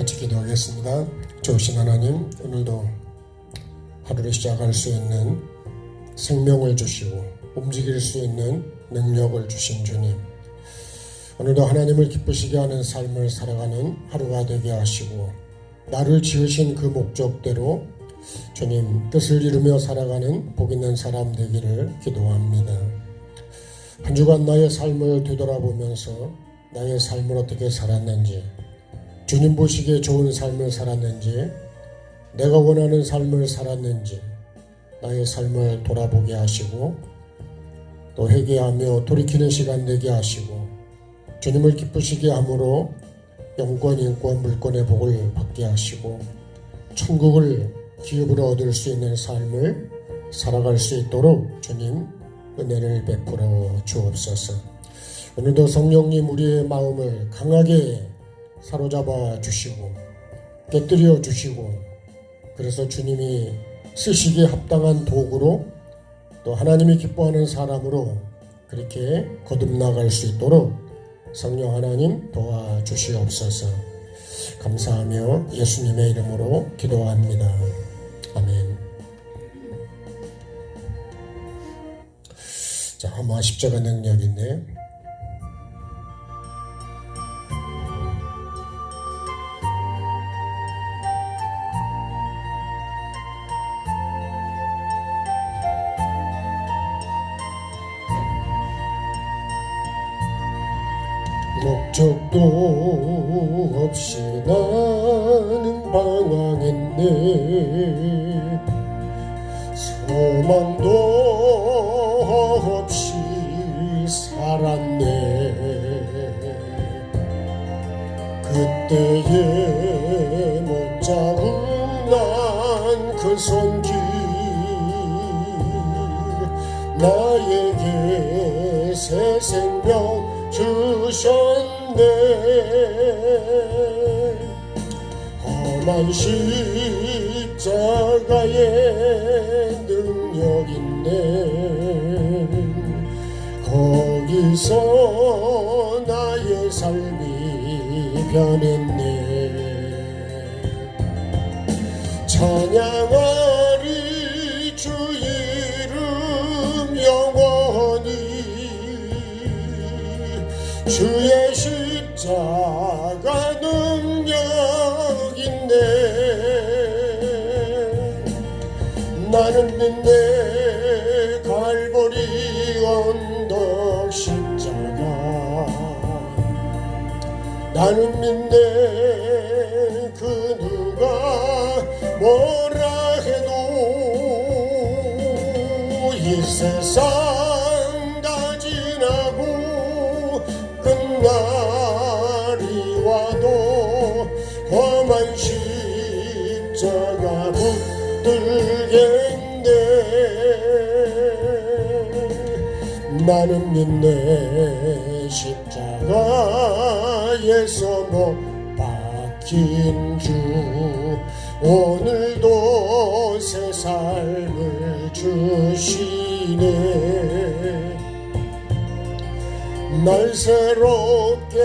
같이 기도하겠습니다. 좋으신 하나님, 오늘도 하루를 시작할 수 있는 생명을 주시고 움직일 수 있는 능력을 주신 주님, 오늘도 하나님을 기쁘시게 하는 삶을 살아가는 하루가 되게 하시고 나를 지으신 그 목적대로 주님 뜻을 이루며 살아가는 복 있는 사람 되기를 기도합니다. 한 주간 나의 삶을 되돌아보면서 나의 삶을 어떻게 살았는지, 주님 보시기에 좋은 삶을 살았는지, 내가 원하는 삶을 살았는지 나의 삶을 돌아보게 하시고 또 회개하며 돌이키는 시간 되게 하시고 주님을 기쁘시게 함으로 영권, 인권, 물권의 복을 받게 하시고 천국을 기업으로 얻을 수 있는 삶을 살아갈 수 있도록 주님 은혜를 베풀어 주옵소서. 오늘도 성령님 우리의 마음을 강하게 사로잡아 주시고 깨뜨려 주시고, 그래서 주님이 쓰시기에 합당한 도구로 또 하나님이 기뻐하는 사람으로 그렇게 거듭나갈 수 있도록 성령 하나님 도와주시옵소서. 감사하며 예수님의 이름으로 기도합니다. 아멘. 자, 한번 십자가 능력인데 목적도 없이 나는 방황했네. 소망도 없이 살았네. 그때에 못 잡은 난 그 손길 나에게 새 생명 주셨네. 험한 십자가의 능력 있네. 거기서 나의 삶이 변했네. 찬양하리 주 이름 영원히. 주의 십자가 능력 있네. 나는 믿네 갈보리 언덕 십자가. 나는 믿네 그 누가 뭐라 해도 이 세상 다 지나고 끝날이 와도 험한 십자가 붙들겠네. 나는 믿네 십자가에서 못 박힌 주 오늘도 새 삶을 주시네. 날 새롭게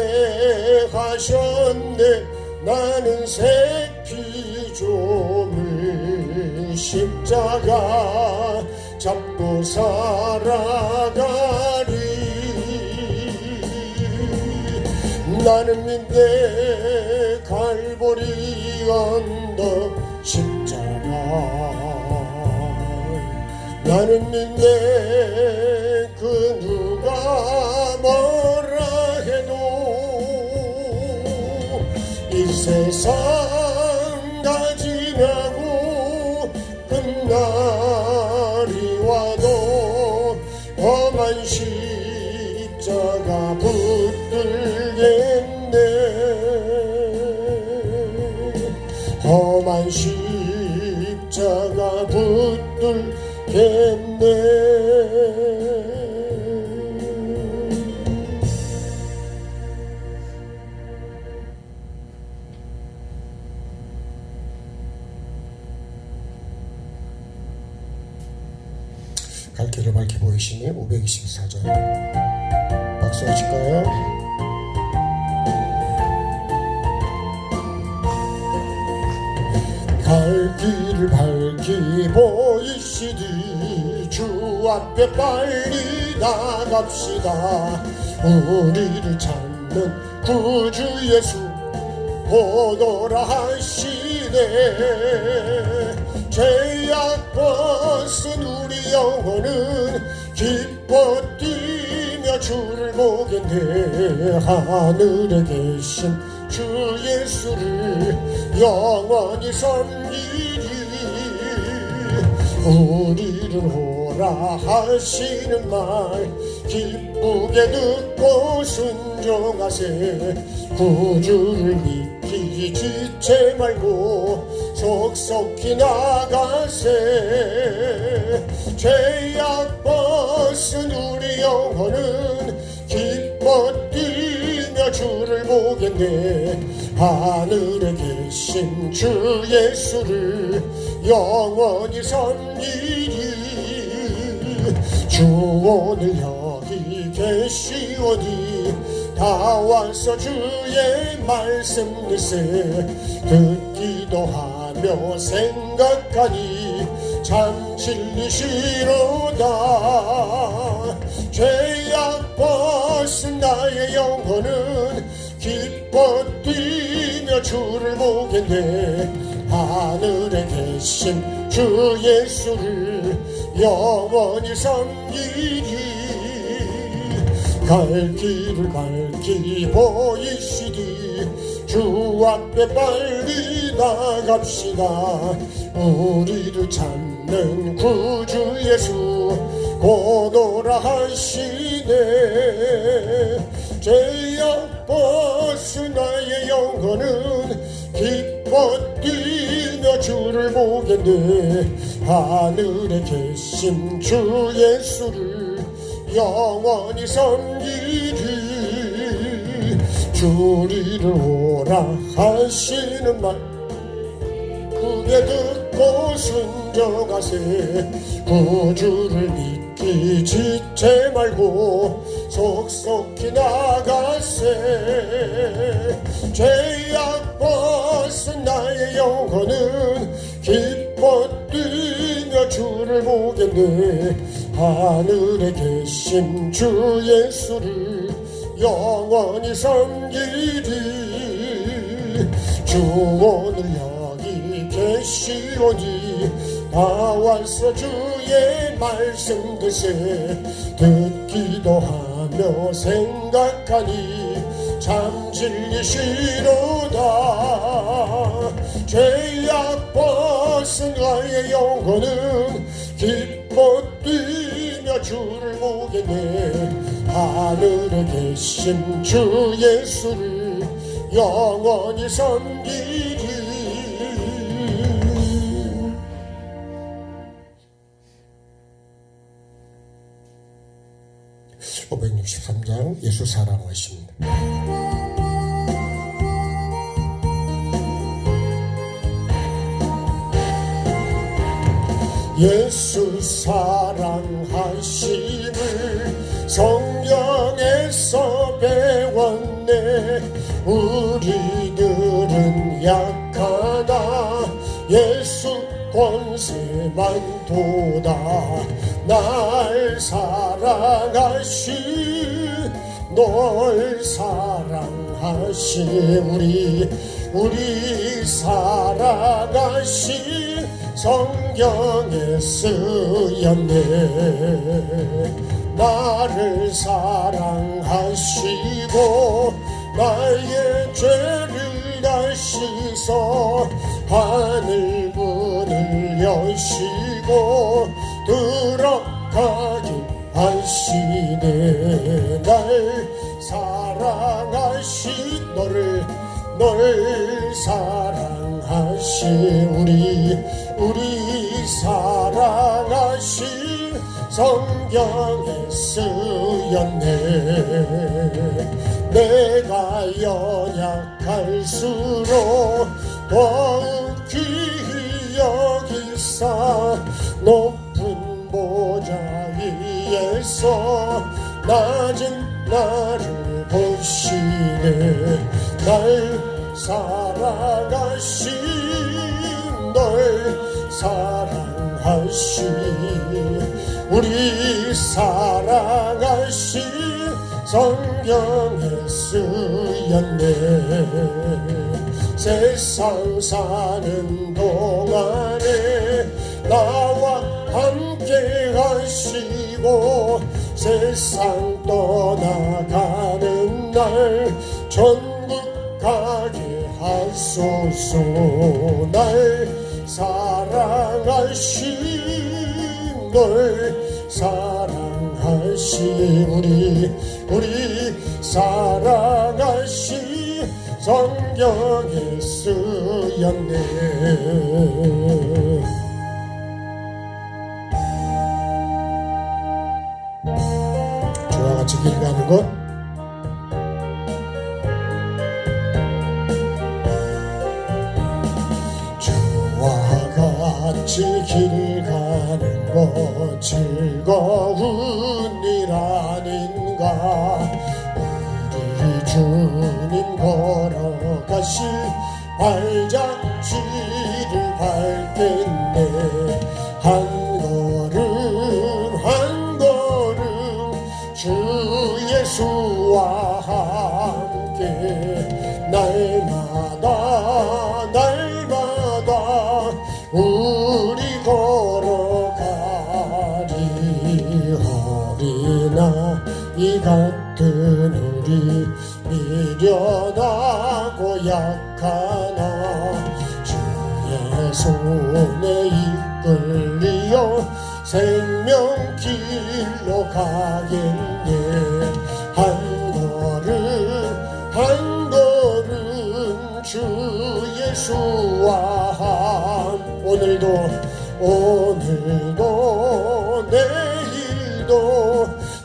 하셨네. 나는 새 피조물 십자가 잡고 살아가리. 나는 믿네 갈보리 언덕 십자가. 나는 믿네 그 누가 뭐라 해도 이 세상 다 지나고 끝날이 와도 험한 십자가 붙들겠네. 험한 십자가 붙들겠네. 갈 길을 밝히 보이시니 524장 박수 하실까요? 길을 밝히 보이시니 주 앞에 빨리 나갑시다. 우리를 찾는 구주 예수 오너라 하시네. 죄악 벗은 우리 영혼은 기뻐 뛰며 주를 보겠네. 하늘에 계신 주 예수를 영원히 섬기리. 우리를 오라 하시는 말 기쁘게 듣고 순종하세. 구주를 믿기 지체 말고 속속히 나가세. 죄악 벗은 우리 영혼은 기뻐 뛰며 주를 보겠네. 하늘에 계신 주 예수를 영원히 섬기리. 주 오늘 여기 계시오니 다 와서 주의 말씀 들세. 듣기도 하며 생각하니 참 진리시로다. 죄악 벗은 나의 영혼은 기뻐 뛰며 주를 보겠네. 하늘에 계신 주 예수를 영원히 섬기리. 갈 길을 밝히 보이시니 주 앞에 빨리 나갑시다. 우리를 찾는 구주 예수 곧 오라 하시네. 죄악 벗은 나의 영혼은 기뻐 뛰며 주를 보겠네. 하늘에 계신 주 예수를 영원히 섬기리. 주리를 오라 하시는 말 크게 듣고 순종하세. 구주를 믿기 지체 말고 속속히 나가세. 죄악 벗은 나의 영혼은 기뻐 뛰며 주를 보겠네. 하늘에 계신 주 예수를 영원히 섬기리. 주 오늘 여기 계시오니 다 와서 주의 말씀 듣세. 듣기도 하며 생각하니 참 진리시로다. 죄악 벗은 나의 영혼은 기뻐 뛰며 주를 보겠네. 하늘에 계신 주 예수를 영원히 섬기리. 563장 예수 사랑하십니다. 예수 사랑하심을 성경에서 배웠네. 우리들은 약하다 예수 권세만 도다. 날 사랑하시 널 사랑하시 우리 사랑하시 성경에 쓰였네. 나를 사랑하시고 나의 죄를 다 씻어 하늘 문을 여시고 들어가게 하시네. 날 사랑하신 널 사랑하신 우리 사랑하신 성경에 쓰였네. 내가 연약할수록 더욱 귀히 여기사 높은 보좌 위에서 낮은 나를 보시네. 날 사랑하신 널 널 사랑하시 우리 사랑하시 성경에 쓰였네. 세상 사는 동안에 나와 함께 하시고 세상 떠나가는 날 천국 가게 하소서. 날 사랑하신 널 사랑하시 우리 사랑하시 성경에 쓰였네. 저와 같이 길 가는 것 같이 길 가는 것 즐거운 일 아닌가. 우리 주님 걸어가실 발자취를 밟겠네. 한 걸음 주 예수와 함께 날마다 우리 걸어가리. 어린아이 같은 우리 미련하고 약하나 주의 손에 이끌리어 생명길로 가겠네. 한 걸음 주 예수와 오늘도 내일도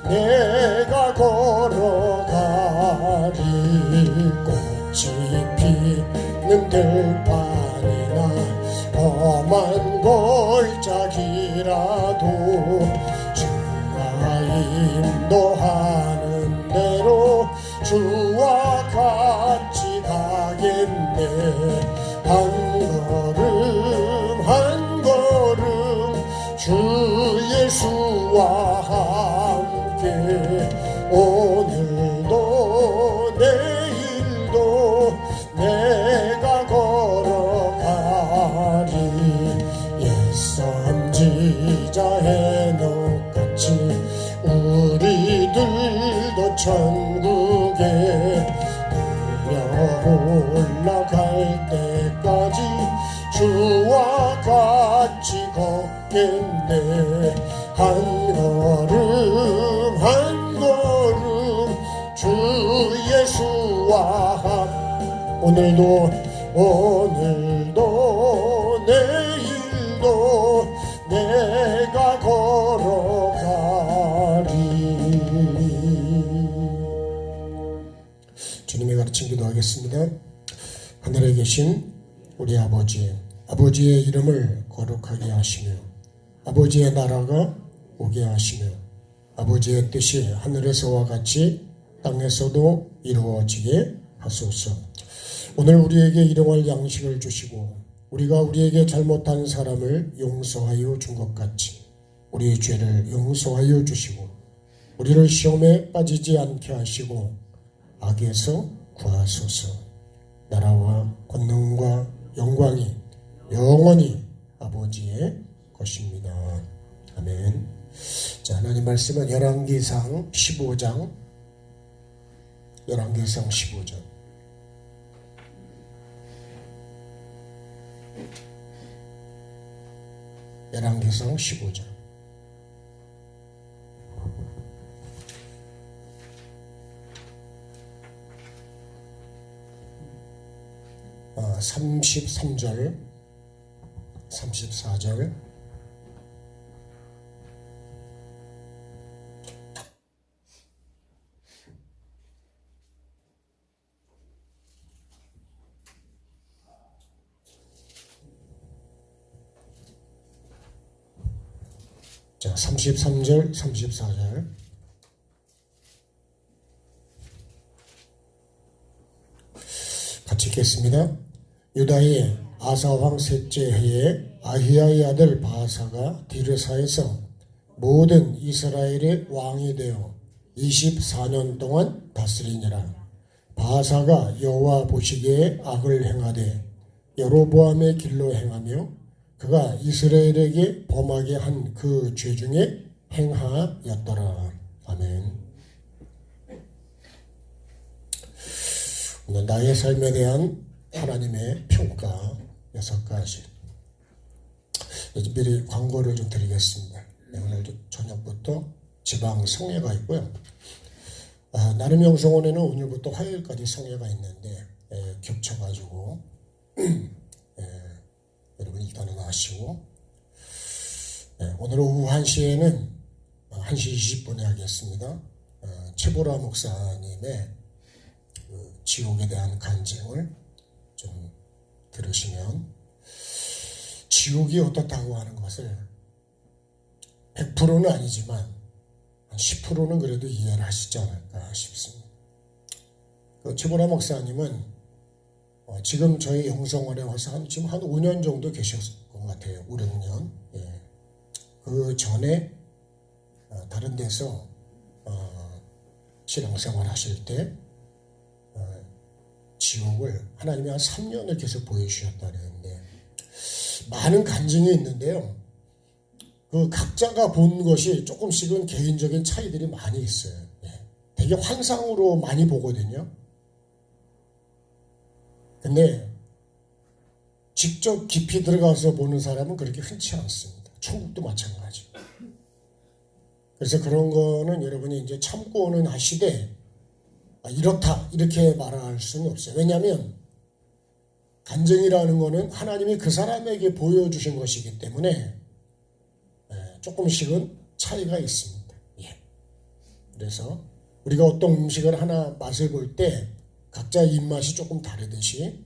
내가 걸어가리. 꽃이 피는 들판이나 험한 골짜기라도 주가 인도하는 대로 주와 같이 가겠네. 한 걸음 주 예수와 함께 오늘도 내일도 내가 걸어가리. 옛 선지자 해녹같이 우리들도 천국에 올라갈 때까지 주와 같이 걷겠네. 한 걸음 주 예수와 오늘도 내일도 내가 걸어가리. 주님의 가르침 기도하겠습니다. 하늘에 계신 우리 아버지의 이름을 거룩하게 하시며 아버지의 나라가 오게 하시며 아버지의 뜻이 하늘에서와 같이 땅에서도 이루어지게 하소서. 오늘 우리에게 일용할 양식을 주시고 우리가 우리에게 잘못한 사람을 용서하여 준 것 같이 우리의 죄를 용서하여 주시고 우리를 시험에 빠지지 않게 하시고 악에서 구하소서. 나라와 권능과 영광이 영원히 아버지의 것입니다. 아멘. 자, 하나님 말씀은 열왕기상 15장 열왕기상 15장 열왕기상 15장 33절 34절 자, 33절 34절 같이 읽겠습니다. 유다의 아사왕 셋째 해에 아히야의 아들 바아사가 디르사에서 모든 이스라엘의 왕이 되어 24년 동안 다스리니라. 바아사가 여호와 보시기에 악을 행하되 여로보암의 길로 행하며 그가 이스라엘에게 범하게 한 그 죄 중에 행하였더라. 아멘. 오늘 나의 삶에 대한 하나님의 평가 6가지. 미리 광고를 좀 드리겠습니다. 오늘 저녁부터 지방 성회가 있고요. 나름 영성원에는 오늘부터 화요일까지 성회가 있는데 겹쳐가지고 여러분 일단은 아시고 오늘 오후 1시에는 1시 20분에 하겠습니다. 최보라 목사님의 그 지옥에 대한 간증을 좀 들으시면 지옥이 어떻다고 하는 것을 100%는 아니지만 한 10%는 그래도 이해를 하시지 않을까 싶습니다. 그 최보라 목사님은 지금 저희 영성원에 와서 지금 한 5년 정도 계셨을 것 같아요. 5, 6년. 예. 그 전에 다른 데서 신앙생활 하실 때 지옥을 하나님이 한 3년을 계속 보여주셨다는데 많은 간증이 있는데요. 그 각자가 본 것이 조금씩은 개인적인 차이들이 많이 있어요. 예. 되게 환상으로 많이 보거든요. 근데 직접 깊이 들어가서 보는 사람은 그렇게 흔치 않습니다. 천국도 마찬가지. 그래서 그런 거는 여러분이 이제 참고는 하시되 이렇다 이렇게 말할 수는 없어요. 왜냐하면 간증이라는 거는 하나님이 그 사람에게 보여주신 것이기 때문에 조금씩은 차이가 있습니다. 예. 그래서 우리가 어떤 음식을 하나 맛을 볼 때 각자 입맛이 조금 다르듯이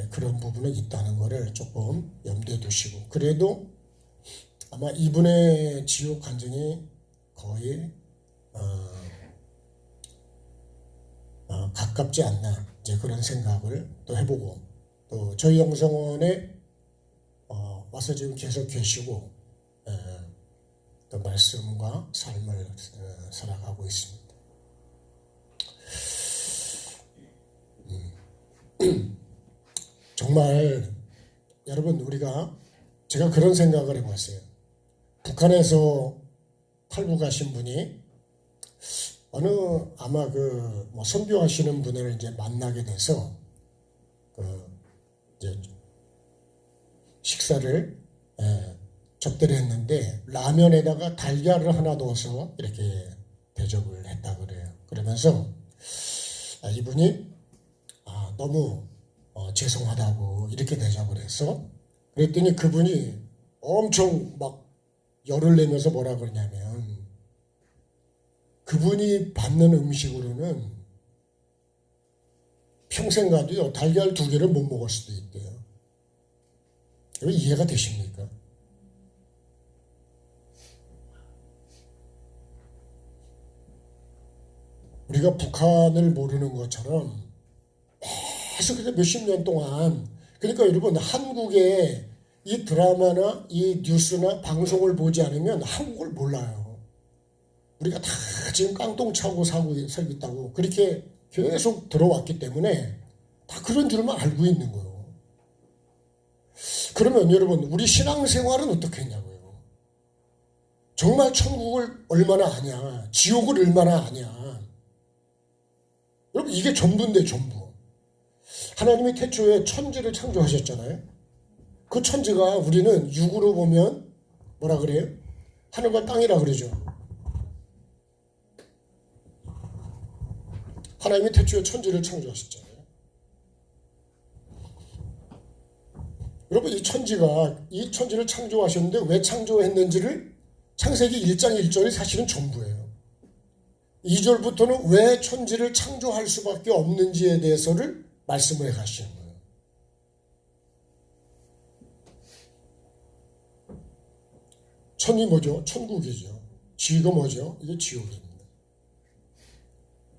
그런 부분은 있다는 것을 조금 염두에 두시고, 그래도 아마 이분의 지옥 간증이 거의 가깝지 않나 이제 그런 생각을 또 해보고, 또 저희 영성원에 와서 지금 계속 계시고 또 말씀과 삶을 살아가고 있습니다. 정말 여러분 제가 그런 생각을 해봤어요. 북한에서 탈북하신 분이 아마 선교하시는 분을 이제 만나게 돼서 이제 식사를 접대를 했는데 라면에다가 달걀을 하나 넣어서 이렇게 대접을 했다 그래요. 그러면서 이분이 너무 죄송하다고 이렇게 대접을 해서, 그랬더니 그분이 엄청 막 열을 내면서 뭐라 그러냐면 그분이 받는 음식으로는 평생 가도요 달걀 2개를 못 먹을 수도 있대요. 이해가 되십니까? 우리가 북한을 모르는 것처럼 계속해서 몇십 년 동안, 그러니까 여러분 한국의 이 드라마나 이 뉴스나 방송을 보지 않으면 한국을 몰라요. 우리가 다 지금 깡통 차고 살고 있다고 그렇게 계속 들어왔기 때문에 다 그런 줄만 알고 있는 거예요. 그러면 여러분 우리 신앙생활은 어떻게 했냐고요. 정말 천국을 얼마나 아냐, 지옥을 얼마나 아냐. 여러분 이게 전부인데 전부. 하나님이 태초에 천지를 창조하셨잖아요. 그 천지가 우리는 육으로 보면 뭐라 그래요? 하늘과 땅이라 그러죠. 하나님이 태초에 천지를 창조하셨잖아요. 여러분 이 천지를 창조하셨는데 왜 창조했는지를 창세기 1장 1절이 사실은 전부예요. 2절부터는 왜 천지를 창조할 수밖에 없는지에 대해서를 말씀을 하시는 거예요. 천이 뭐죠? 천국이죠. 지가 뭐죠? 이게 지옥입니다.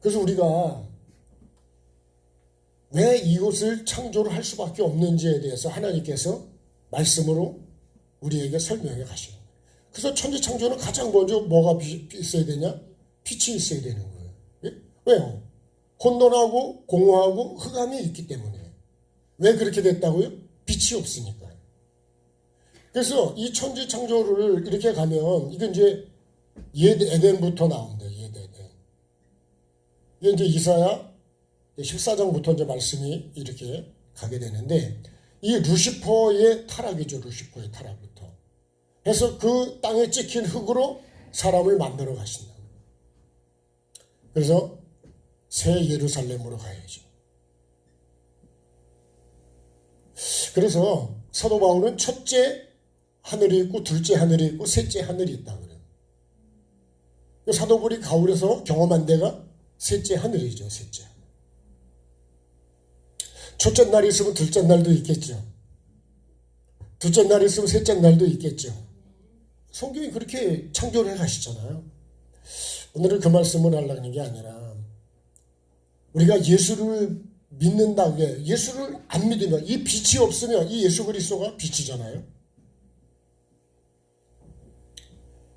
그래서 우리가 왜 이것을 창조를 할 수밖에 없는지에 대해서 하나님께서 말씀으로 우리에게 설명해 가시는 거예요. 그래서 천지창조는 가장 먼저 뭐가 있어야 되냐? 빛이 있어야 되는 거예요. 예? 왜요? 혼돈하고 공허하고 흑암이 있기 때문에. 왜 그렇게 됐다고요? 빛이 없으니까. 그래서 이 천지창조를 이렇게 가면 이건 이제 에덴부터 나옵니다. 에덴. 이게 이제 이사야 14장부터 이제 말씀이 이렇게 가게 되는데 이 루시퍼의 타락이죠. 루시퍼의 타락부터. 그래서 그 땅에 찍힌 흙으로 사람을 만들어 가신다. 그래서 새 예루살렘으로 가야죠. 그래서 사도 바울은 첫째 하늘이 있고 둘째 하늘이 있고 셋째 하늘이 있다 그래요. 사도 바울이 가을에서 경험한 데가 셋째 하늘이죠. 셋째. 첫째 날이 있으면 둘째 날도 있겠죠. 둘째 날이 있으면 셋째 날도 있겠죠. 성경이 그렇게 창조를 해 가시잖아요. 오늘은 그 말씀을 하려는 게 아니라 우리가 예수를 믿는다. 예수를 안 믿으면 이 빛이 없으면 이 예수 그리스도가 빛이잖아요.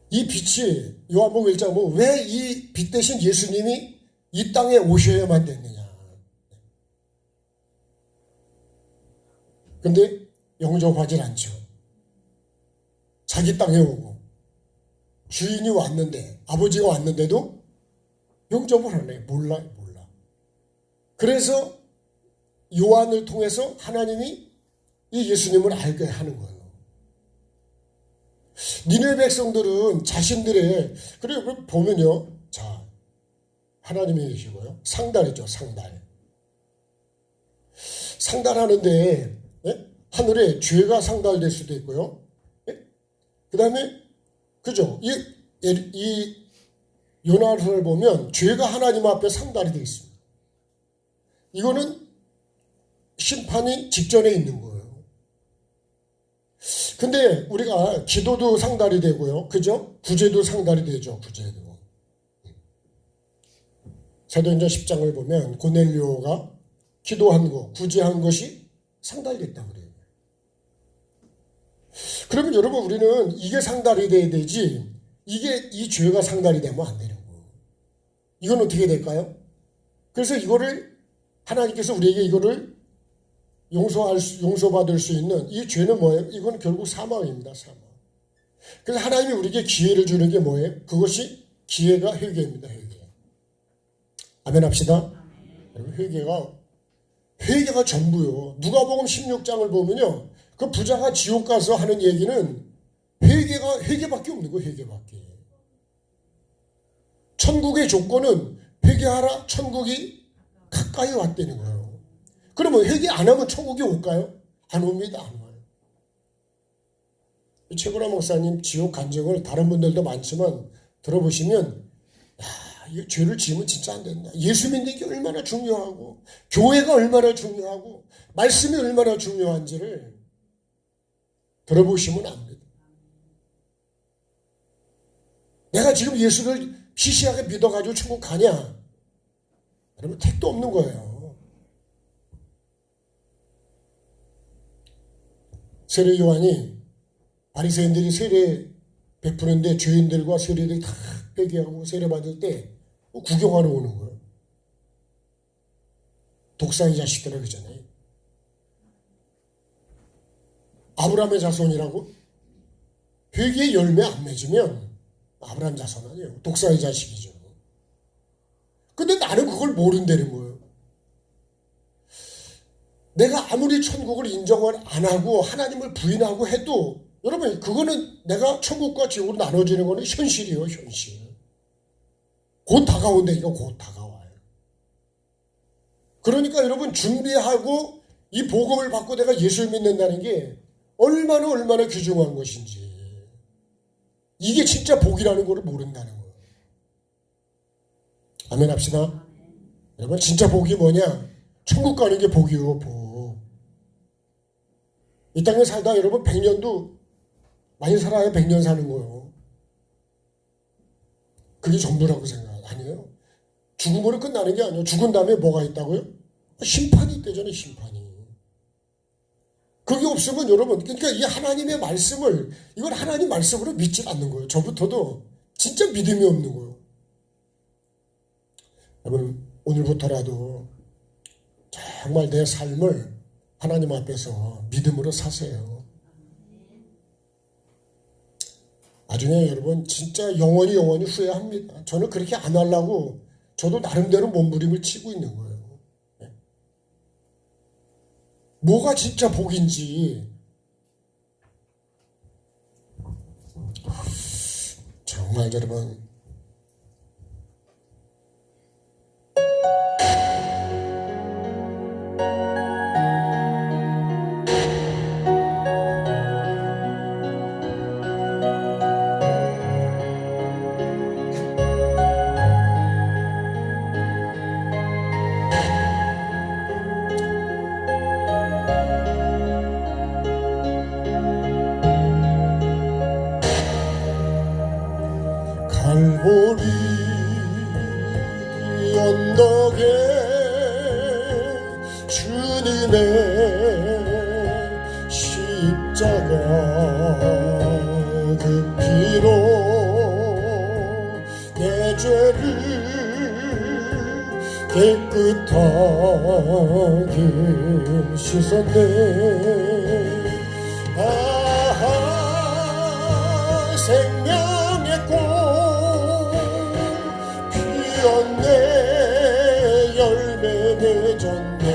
이 빛이 요한복음 1장 보면 왜 이 빛 대신 예수님이 이 땅에 오셔야만 됐느냐. 근데 영접하질 않죠. 자기 땅에 오고 주인이 왔는데 아버지가 왔는데도 영접을 안 해요. 몰라. 그래서 요한을 통해서 하나님이 이 예수님을 알게 하는 거예요. 니네 백성들은 자신들의 그리고 보면요. 자, 하나님이 계시고요. 상달이죠. 상달. 상달하는데 하늘에 죄가 상달될 수도 있고요. 그 다음에 그죠? 이 요나를 보면 죄가 하나님 앞에 상달이 되어 있습니다. 이거는 심판이 직전에 있는 거예요. 근데 우리가 기도도 상달이 되고요. 그죠? 구제도 상달이 되죠. 구제도. 사도행전 10장을 보면 고넬료가 기도한 거, 구제한 것이 상달됐다 그래요. 그러면 여러분 우리는 이게 상달이 돼야 되지 이 죄가 상달이 되면 안 되는 거예요. 이건 어떻게 될까요? 그래서 이거를 하나님께서 우리에게 이거를 용서받을 수 있는 이 죄는 뭐예요? 이건 결국 사망입니다. 사망. 그래서 하나님이 우리에게 기회를 주는 게 뭐예요? 그것이 기회가 회개입니다. 회개. 아멘 합시다. 여러분 회개가 전부요. 누가복음 16장을 보면요. 그 부자가 지옥 가서 하는 얘기는 회개밖에 없는 거예요. 회개밖에. 천국의 조건은 회개하라. 천국이 가까이 왔다는 거예요. 그러면 회개 안 하면 천국이 올까요? 안 옵니다. 안 와요. 최고라 목사님 지옥 간증을 다른 분들도 많지만 들어보시면 이 죄를 지으면 진짜 안 된다. 예수 믿는 게 얼마나 중요하고 교회가 얼마나 중요하고 말씀이 얼마나 중요한지를 들어보시면 압니다. 내가 지금 예수를 시시하게 믿어가지고 천국 가냐? 그러면 택도 없는 거예요. 세례 요한이 바리새인들이 세례 베푸는데 죄인들과 세례들이 다 회개하고 세례 받을 때 구경하러 오는 거예요. 독사의 자식들아 그러잖아요. 아브라함의 자손이라고? 회개의 열매 안 맺으면 아브라함 자손 아니에요. 독사의 자식이죠. 근데 나는 그걸 모른다는 거예요. 내가 아무리 천국을 인정을 안 하고 하나님을 부인하고 해도 여러분 그거는 내가 천국과 지옥으로 나눠지는 거는 현실이에요. 현실. 곧 다가온다. 이거 곧 다가와요. 그러니까 여러분 준비하고 이 복음을 받고 내가 예수를 믿는다는 게 얼마나 귀중한 것인지 이게 진짜 복이라는 걸 모른다는 거예요. 아멘 합시다. 여러분 진짜 복이 뭐냐? 천국 가는 게 복이요. 복. 이 땅에 살다 여러분 100년도 많이 살아야 100년 사는 거예요. 그게 전부라고 생각해요. 아니에요. 죽음으로 끝나는 게 아니에요. 죽은 다음에 뭐가 있다고요? 심판이 있대잖아요. 심판이. 그게 없으면 여러분, 그러니까 이 하나님의 말씀을, 이걸 하나님 말씀으로 믿지 않는 거예요. 저부터도 진짜 믿음이 없는 거예요. 여러분, 오늘부터라도 정말 내 삶을 하나님 앞에서 믿음으로 사세요. 나중에 여러분 진짜 영원히 후회합니다. 저는 그렇게 안 하려고 저도 나름대로 몸부림을 치고 있는 거예요. 뭐가 진짜 복인지 정말 여러분 갈보리 언덕에 주님의 십자가 그 피로 내 죄를 깨끗하게 씻었네. 아하 생명의 꽃 피었네. 열매 맺었네.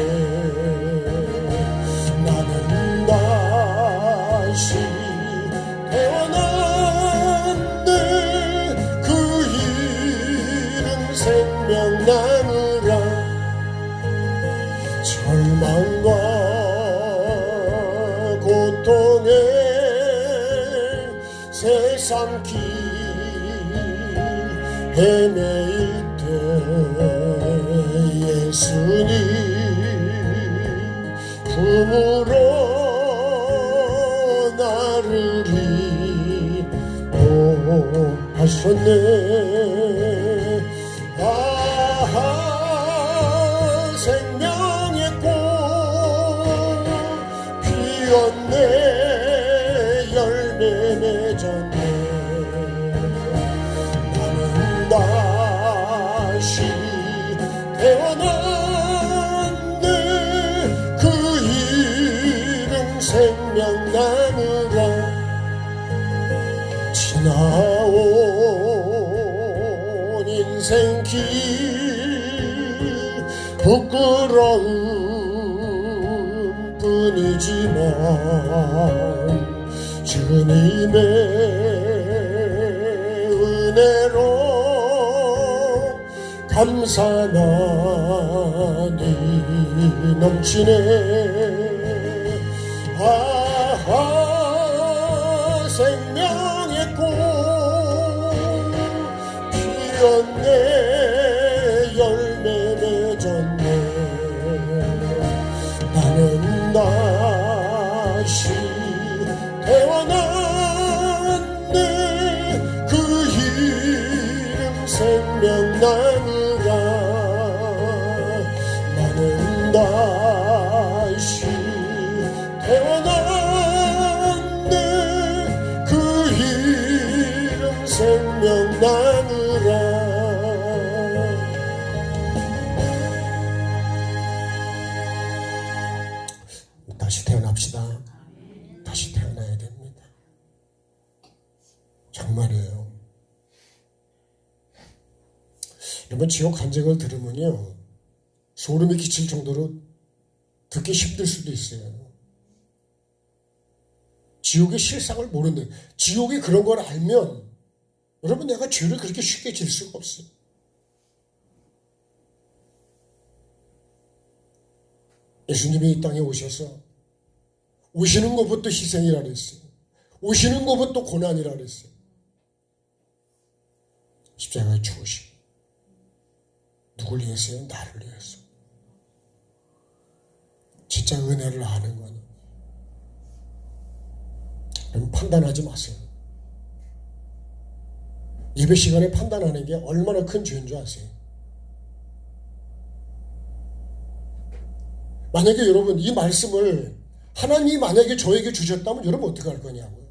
나는 다시 태어났네. 그 이름 생명 나누라. 절망과 고통에 세상 길 헤매일 때 예수님 품으로 나를 인도하셨네. 아하 생명의 꽃 피었네. 열매 맺었네. 나는 다시 태어났네. 그 이름 생명 나누라. 지나온 인생길 부끄러움 뿐이지만 주님의 은혜로 감사만이 넘치네. 아하 생명의 꽃 피었네. 열매 맺었네. 나는 다시 태어났네. 그 이름 생명 나누라. 나는 다시 태어났네. 그 이름 생명 나누라. 다시 태어납시다. 다시 태어나야 됩니다. 정말이에요. 여러분 지옥 간증을 들으면요 소름이 끼칠 정도로 듣기 힘들 수도 있어요. 지옥의 실상을 모르는, 지옥이 그런 걸 알면 여러분 내가 죄를 그렇게 쉽게 질 수가 없어요. 예수님이 이 땅에 오셔서 오시는 것부터 희생이라 그랬어요. 오시는 것부터 고난이라 그랬어요. 십자가에 죽으시고 누굴 위해서요? 나를 위해서. 진짜 은혜를 아는 거는 여러분 판단하지 마세요. 예배 시간에 판단하는 게 얼마나 큰 죄인 줄 아세요? 만약에 여러분 이 말씀을 하나님이 만약에 저에게 주셨다면 여러분 어떻게 할 거냐고요.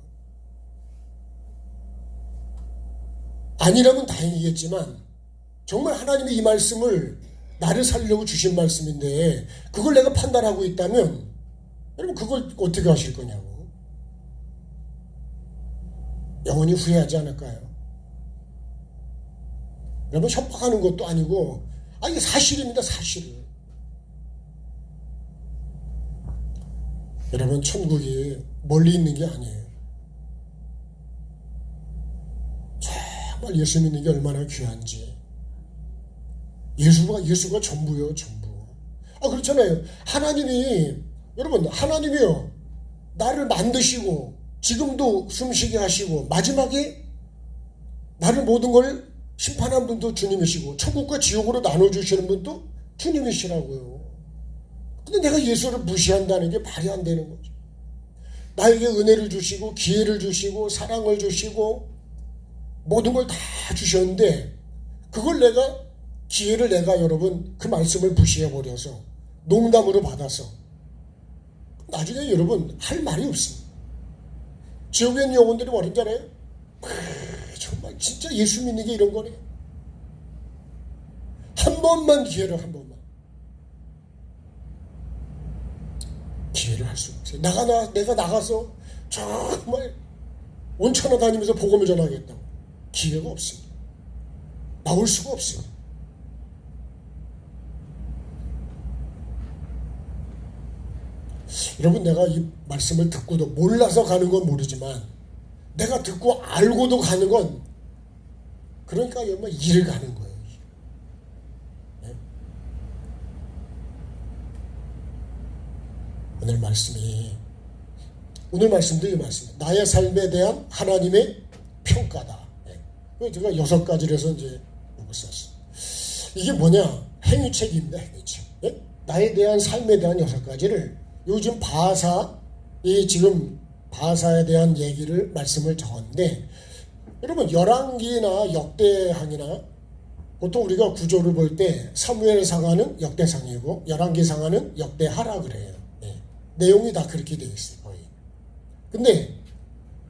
아니라면 다행이겠지만 정말 하나님이 이 말씀을 나를 살리려고 주신 말씀인데 그걸 내가 판단하고 있다면 여러분 그걸 어떻게 하실 거냐고. 영원히 후회하지 않을까요? 여러분 협박하는 것도 아니고 이게 사실입니다. 사실. 여러분 천국이 멀리 있는 게 아니에요. 정말 예수 믿는 게 얼마나 귀한지. 예수가 전부요, 전부. 그렇잖아요. 여러분, 하나님이요. 나를 만드시고, 지금도 숨쉬게 하시고, 마지막에 나를 모든 걸 심판한 분도 주님이시고, 천국과 지옥으로 나눠주시는 분도 주님이시라고요. 근데 내가 예수를 무시한다는 게 말이 안 되는 거죠. 나에게 은혜를 주시고, 기회를 주시고, 사랑을 주시고, 모든 걸 다 주셨는데, 기회를 내가 여러분 그 말씀을 무시해버려서 농담으로 받아서 나중에 여러분 할 말이 없습니다. 지옥에 있는 영혼들이 뭐라는 줄 알아요? 정말 진짜 예수 믿는 게 이런 거네. 한 번만 기회를 할 수 없어요. 내가 나가서 정말 온천에 다니면서 복음을 전하겠다고. 기회가 없습니다. 나올 수가 없어요. 여러분 내가 이 말씀을 듣고도 몰라서 가는 건 모르지만 내가 듣고 알고도 가는 건 그러니까 정말 일을 가는 거예요. 네? 오늘 말씀도 이 말씀 나의 삶에 대한 하나님의 평가다. 네. 제가 6가지를 해서 이제 이거 썼어요. 이게 뭐냐? 행위책입니다. 행위책. 네? 나에 대한 삶에 대한 6가지를 요즘 지금 바사에 대한 말씀을 적었는데, 여러분, 열왕기나 역대항이나, 보통 우리가 구조를 볼 때, 사무엘상하는 역대상이고, 열왕기상하는 역대하라 그래요. 네. 내용이 다 그렇게 되어 있어요, 거의. 근데,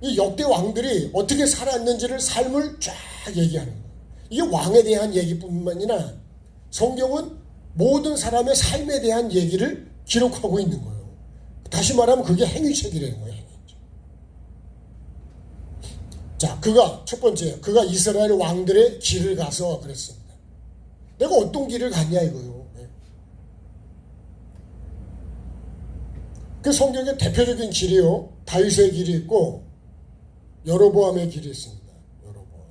이 역대 왕들이 어떻게 살았는지를 삶을 쫙 얘기하는 거예요. 이게 왕에 대한 얘기뿐만 아니라, 성경은 모든 사람의 삶에 대한 얘기를 기록하고 있는 거예요. 다시 말하면 그게 행위책이라는 거예요. 행위책. 자, 첫 번째, 그가 이스라엘 왕들의 길을 가서 그랬습니다. 내가 어떤 길을 갔냐 이거요. 네. 그 성경의 대표적인 길이요. 다윗의 길이 있고 여로보암의 길이 있습니다. 여로보암.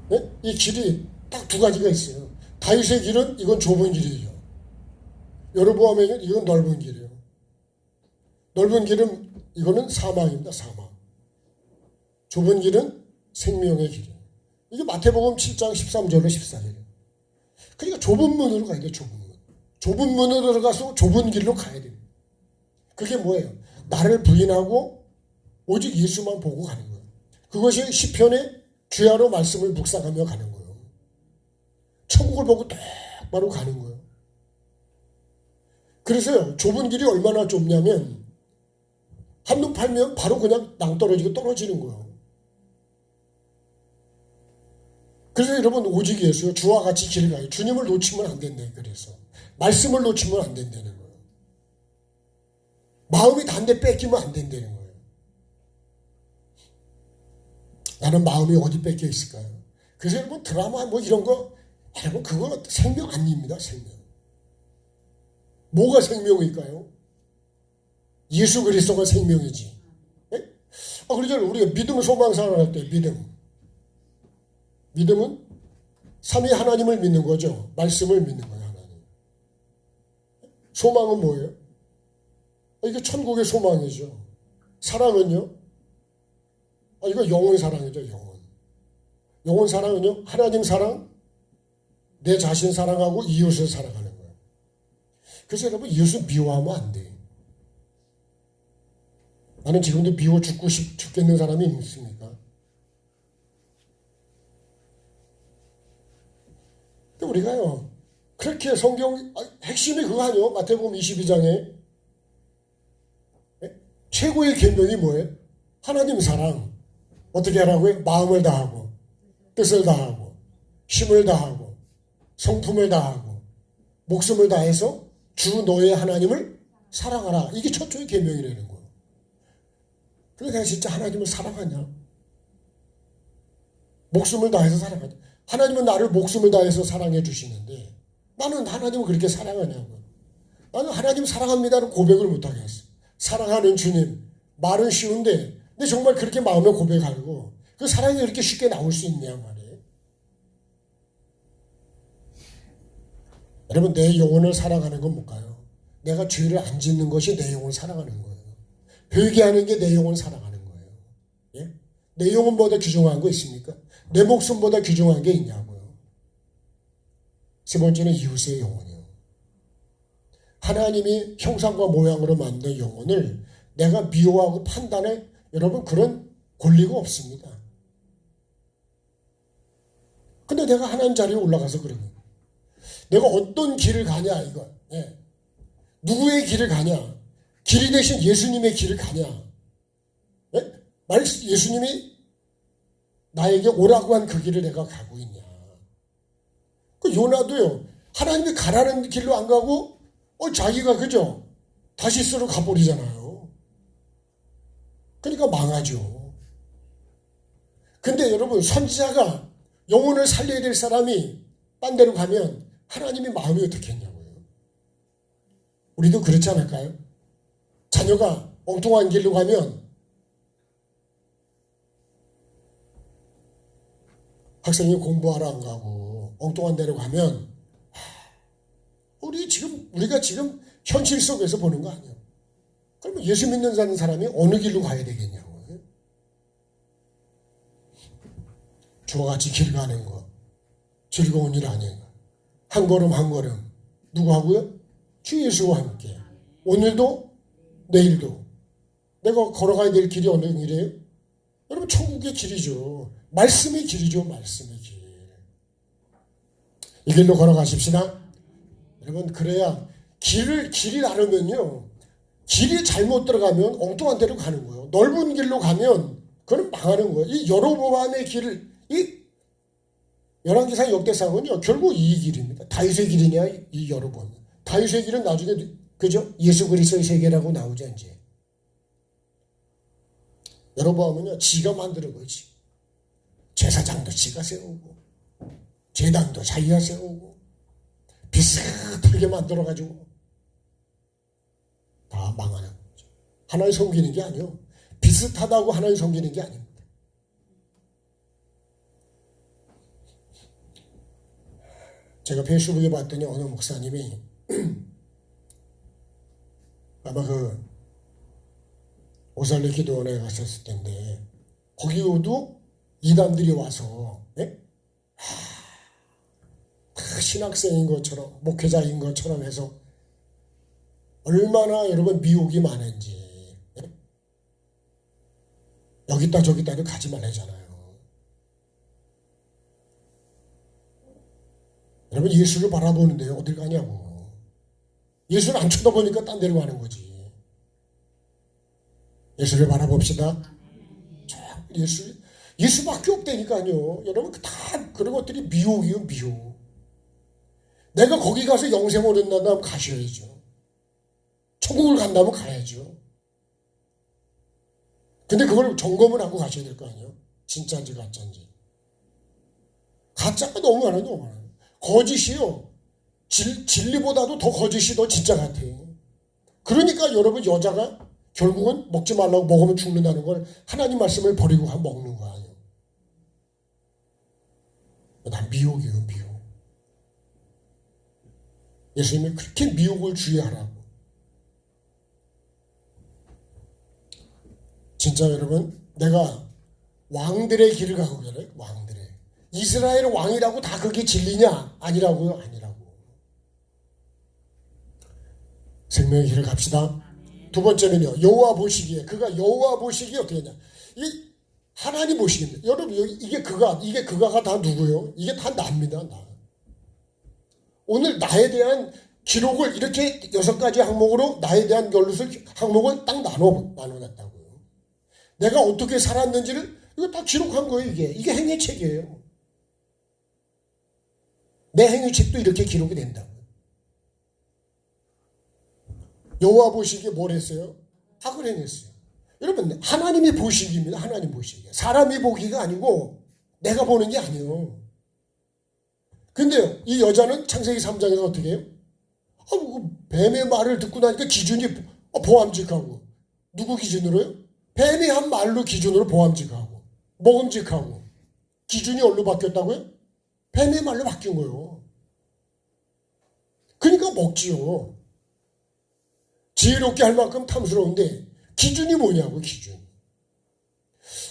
네? 이 길이 딱 2가지가 있어요. 다윗의 길은 이건 좁은 길이죠. 여로보암의 길은 이건 넓은 길이에요. 넓은 길은 이거는 사망입니다. 사망. 좁은 길은 생명의 길이에요. 이게 마태복음 7장 13절로 14절이에요. 그러니까 좁은 문으로 가야 돼요. 좁은 문. 좁은 문으로 들어가서 좁은 길로 가야 돼요. 그게 뭐예요? 나를 부인하고 오직 예수만 보고 가는 거예요. 그것이 시편의 주야로 말씀을 묵상하며 가는 거예요. 천국을 보고 똑바로 가는 거예요. 그래서요, 좁은 길이 얼마나 좁냐면 한눈 팔면 바로 그냥 낭떠러지고 떨어지는 거예요. 그래서 여러분 오직 예수요. 주와 같이 길을 가요. 주님을 놓치면 안 된다. 그래서 말씀을 놓치면 안 된다는 거예요. 마음이 단데 뺏기면 안 된다는 거예요. 나는 마음이 어디 뺏겨 있을까요? 그래서 여러분 드라마 이런 거 여러분 그거 생명 아닙니다. 생명. 뭐가 생명일까요? 예수 그리스도가 생명이지. 네? 그러잖아요. 우리가 믿음, 소망, 사랑 할 때 믿음은 삼위 하나님을 믿는 거죠. 말씀을 믿는 거예요. 하나님. 소망은 뭐예요? 이게 천국의 소망이죠. 사랑은요? 이거 영혼 사랑이죠. 영혼 사랑은요? 하나님 사랑, 내 자신 사랑하고 이웃을 사랑하는 거예요. 그래서 여러분 이웃을 미워하면 안 돼요. 나는 지금도 미워 죽겠는 사람이 있습니까? 근데 우리가요, 그렇게 핵심이 그거 아니요? 마태복음 22장에 최고의 계명이 뭐예요? 하나님 사랑. 어떻게 하라고요? 마음을 다하고 뜻을 다하고 힘을 다하고 성품을 다하고 목숨을 다해서 주 너의 하나님을 사랑하라. 이게 최초의 계명이라는 거예요. 근데 내가 진짜 하나님을 사랑하냐? 목숨을 다해서 사랑하냐? 하나님은 나를 목숨을 다해서 사랑해 주시는데 나는 하나님을 그렇게 사랑하냐고. 나는 하나님 사랑합니다는 고백을 못하겠어. 사랑하는 주님. 말은 쉬운데 근데 정말 그렇게 마음에 고백하고 그 사랑이 그렇게 쉽게 나올 수 있냐 말이에요. 여러분, 내 영혼을 사랑하는 건 뭘까요? 내가 죄를 안 짓는 것이 내 영혼을 사랑하는 거예요. 회개하는 게 내 영혼을 사랑하는 거예요. 예? 내 영혼보다 귀중한 거 있습니까? 내 목숨보다 귀중한 게 있냐고요. 세 번째는 이웃의 영혼이요. 하나님이 형상과 모양으로 만든 영혼을 내가 미워하고 판단할 여러분 그런 권리가 없습니다. 근데 내가 하나님 자리에 올라가서 그러면 내가 어떤 길을 가냐 이거. 예. 누구의 길을 가냐? 길이 대신 예수님의 길을 가냐? 예? 예수님이 나에게 오라고 한 그 길을 내가 가고 있냐? 그 요나도요. 하나님이 가라는 길로 안 가고 자기가 그죠? 다시스로 가버리잖아요. 그러니까 망하죠. 근데 여러분 선지자가 영혼을 살려야 될 사람이 딴 데로 가면 하나님이 마음이 어떻게 했냐고요. 우리도 그렇지 않을까요? 자녀가 엉뚱한 길로 가면 학생이 공부하러 안 가고 엉뚱한 데로 가면 우리가 지금 현실 속에서 보는 거 아니에요. 그러면 예수 믿는 사람이 어느 길로 가야 되겠냐고요. 주와 같이 길 가는 거 즐거운 일 아닌가. 한 걸음 한 걸음 누구 하고요? 주 예수와 함께 오늘도 내일도 내가 걸어가야 될 길이 어느 길이에요? 여러분 천국의 길이죠. 말씀의 길이죠. 말씀의 길. 이 길로 걸어가십시다. 여러분 그래야 길이 다르면요. 길이 잘못 들어가면 엉뚱한 데로 가는 거예요. 넓은 길로 가면 그건 망하는 거예요. 이 여로보암의 길을 이 열왕기상 역대상은요. 결국 이 길입니다. 다윗의 길이냐 이 여로보암. 다윗의 길은 나중에 그죠? 예수 그리스도의 세계라고 나오지 않지. 여로보암은요. 지가 만드는 거지. 제사장도 지가 세우고 제단도 자기가 세우고 비슷하게 만들어가지고 다 망하는 거죠. 하나님 섬기는 게 아니요. 비슷하다고 하나님 섬기는 게 아닙니다. 제가 페이스북에 봤더니 어느 목사님이 아마 그 오살리 기도원에 갔었을 텐데 거기도 이단들이 와서 다 신학생인 것처럼 목회자인 것처럼 해서 얼마나 여러분 미혹이 많은지 여기다 저기다도 가지 말라잖아요. 여러분 예수를 바라보는데 어딜 가냐고. 예수를 안 쳐다보니까 딴 데로 가는 거지. 예수를 바라봅시다. 예수밖에 없다니까요. 여러분 다 그런 것들이 미혹이요. 미혹. 내가 거기 가서 영생 얻는다면 가셔야죠. 천국을 간다면 가야죠. 근데 그걸 점검을 하고 가셔야 될 거 아니에요. 진짜인지 가짜인지. 가짜가 너무 많아요. 너무 많아요. 거짓이요. 진리보다도 더 거짓이 더 진짜 같아요. 그러니까 여러분 여자가 결국은 먹지 말라고 먹으면 죽는다는 걸 하나님 말씀을 버리고 먹는 거 아니에요. 난 미혹이에요. 미혹. 예수님이 그렇게 미혹을 주의하라고. 진짜 여러분 내가 왕들의 길을 가고 그래. 왕들의. 이스라엘 왕이라고 다 그게 진리냐? 아니라고요. 아니라고. 생명의 길을 갑시다. 두 번째는요. 여호와 보시기에. 그가 여호와 보시기에 어떻게 했냐. 이 하나님 보시기에. 여러분 이게 그가가 다 누구요? 이게 다 나입니다. 나. 오늘 나에 대한 기록을 이렇게 6가지 항목으로 나에 대한 항목을 딱 나눠놨다고요. 내가 어떻게 살았는지를 이거 다 기록한 거예요. 이게 행위책이에요. 내 행위책도 이렇게 기록이 된다고요. 여호와 보시기에 뭘 했어요? 악을 행했어요. 여러분, 하나님이 보시기입니다. 하나님 보시기. 사람이 보기가 아니고 내가 보는 게 아니에요. 근데요, 이 여자는 창세기 3장에서 어떻게 해요? 뱀의 말을 듣고 나니까 기준이 보암직하고. 누구 기준으로요? 뱀이 한 말로 기준으로 보암직하고 먹음직하고. 기준이 어디로 바뀌었다고요? 뱀의 말로 바뀐 거예요. 그러니까 먹지요. 지혜롭게 할 만큼 탐스러운데 기준이 뭐냐고, 기준.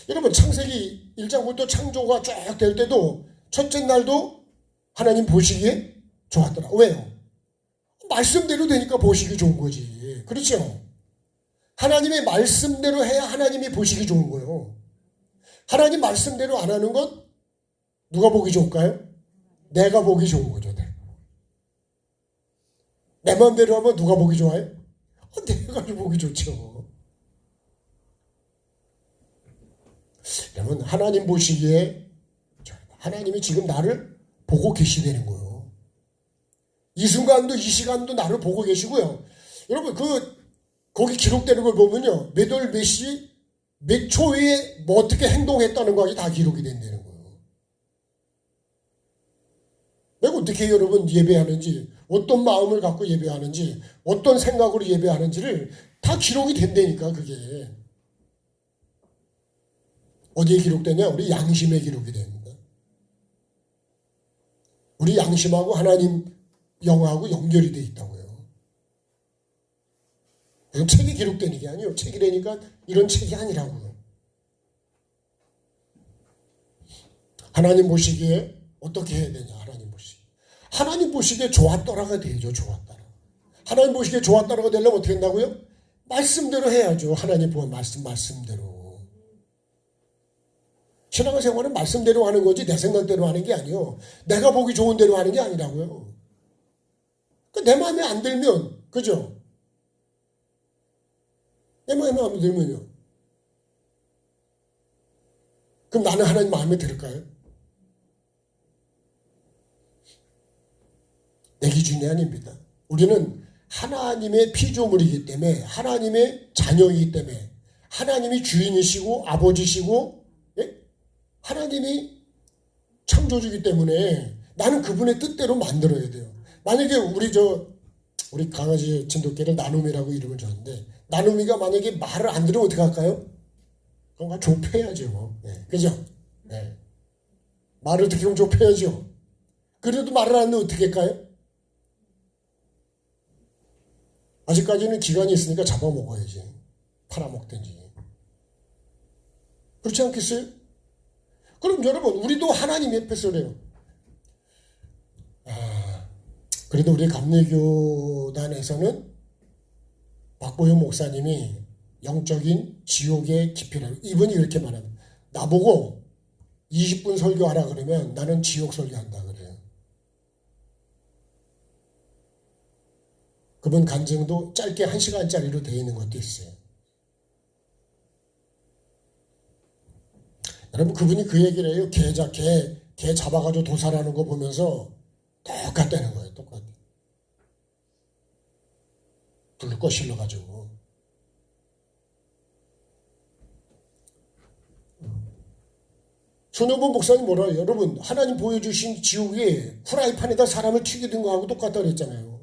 여러분, 창세기 1장부터 창조가 쫙 될 때도 첫째 날도 하나님 보시기에 좋았더라. 왜요? 말씀대로 되니까 보시기 좋은 거지. 그렇죠? 하나님의 말씀대로 해야 하나님이 보시기 좋은 거예요. 하나님 말씀대로 안 하는 건 누가 보기 좋을까요? 내가 보기 좋은 거죠. 내 마음대로 하면 누가 보기 좋아요? 내가 보기 좋죠. 여러분, 하나님 보시기에 하나님이 지금 나를 보고 계시다는 거예요. 이 순간도 이 시간도 나를 보고 계시고요. 여러분, 거기 기록되는 걸 보면요, 몇 월 몇 시 몇 초에 뭐 어떻게 행동했다는 것이 다 기록이 된다는 거예요. 내가 어떻게 여러분 예배하는지, 어떤 마음을 갖고 예배하는지, 어떤 생각으로 예배하는지를 다 기록이 된다니까. 그게 어디에 기록되냐? 우리 양심에 기록이 됩니다. 우리 양심하고 하나님 영하고 연결이 돼 있다고요. 이건 책이 기록되는 게 아니에요. 책이라니까 이런 책이 아니라고요. 하나님 보시기에 어떻게 해야 되냐? 하나님 보시기에 좋았더라가 되죠. 좋았더라. 하나님 보시기에 좋았더라가 되려면 어떻게 된다고요? 말씀대로 해야죠. 하나님 보는 말씀대로. 신앙생활은 말씀대로 하는 거지 내 생각대로 하는 게 아니에요. 내가 보기 좋은 대로 하는 게 아니라고요. 내 마음에 안 들면, 그죠? 내 마음에 안 들면요. 그럼 나는 하나님 마음에 들을까요? 내 기준이 아닙니다. 우리는 하나님의 피조물이기 때문에, 하나님의 자녀이기 때문에, 하나님이 주인이시고 아버지시고, 예? 하나님이 창조주이기 때문에 나는 그분의 뜻대로 만들어야 돼요. 만약에 우리 강아지 진돗개를 나눔이라고 이름을 줬는데, 나눔이가 만약에 말을 안 들으면 어떻게 할까요? 그럼 좁혀야죠. 네. 그죠? 네. 말을 듣게 하면 좁혀야죠. 그래도 말을 안 하면 어떻게 할까요? 아직까지는 기간이 있으니까 잡아먹어야지. 팔아먹든지. 그렇지 않겠어요? 그럼 여러분, 우리도 하나님 옆에서 그래요. 그래도 우리 감리교단에서는 박보현 목사님이 영적인 지옥의 깊이라고, 이분이 이렇게 말합니다. 나보고 20분 설교하라 그러면 나는 지옥 설교한다 그래요. 그분 간증도 짧게 1시간짜리로 되어 있는 것도 있어요. 여러분, 그분이 그 얘기를 해요. 개 잡아가지고 도살하는 거 보면서 똑같다는 거예요. 똑같아. 불꽃 실러가지고. 손여본 목사님 뭐라 해요? 여러분, 하나님 보여주신 지옥이 후라이팬에다 사람을 튀기는 거하고 똑같다 그랬잖아요.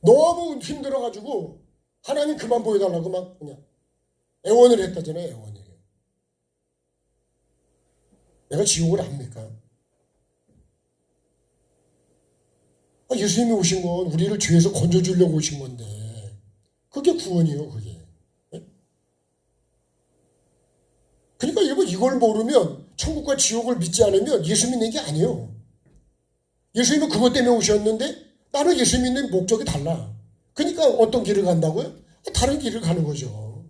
너무 힘들어가지고 하나님 그만 보여달라고 막 그냥 애원을 했다잖아요. 애원을. 내가 지옥을 압니까? 예수님이 오신 건 우리를 죄에서 건져주려고 오신 건데 그게 구원이에요. 그게. 그러니까 여러분, 이걸 모르면, 천국과 지옥을 믿지 않으면 예수 믿는 게 아니에요. 예수님은 그것 때문에 오셨는데 나는 예수 믿는 목적이 달라. 그러니까 어떤 길을 간다고요? 다른 길을 가는 거죠.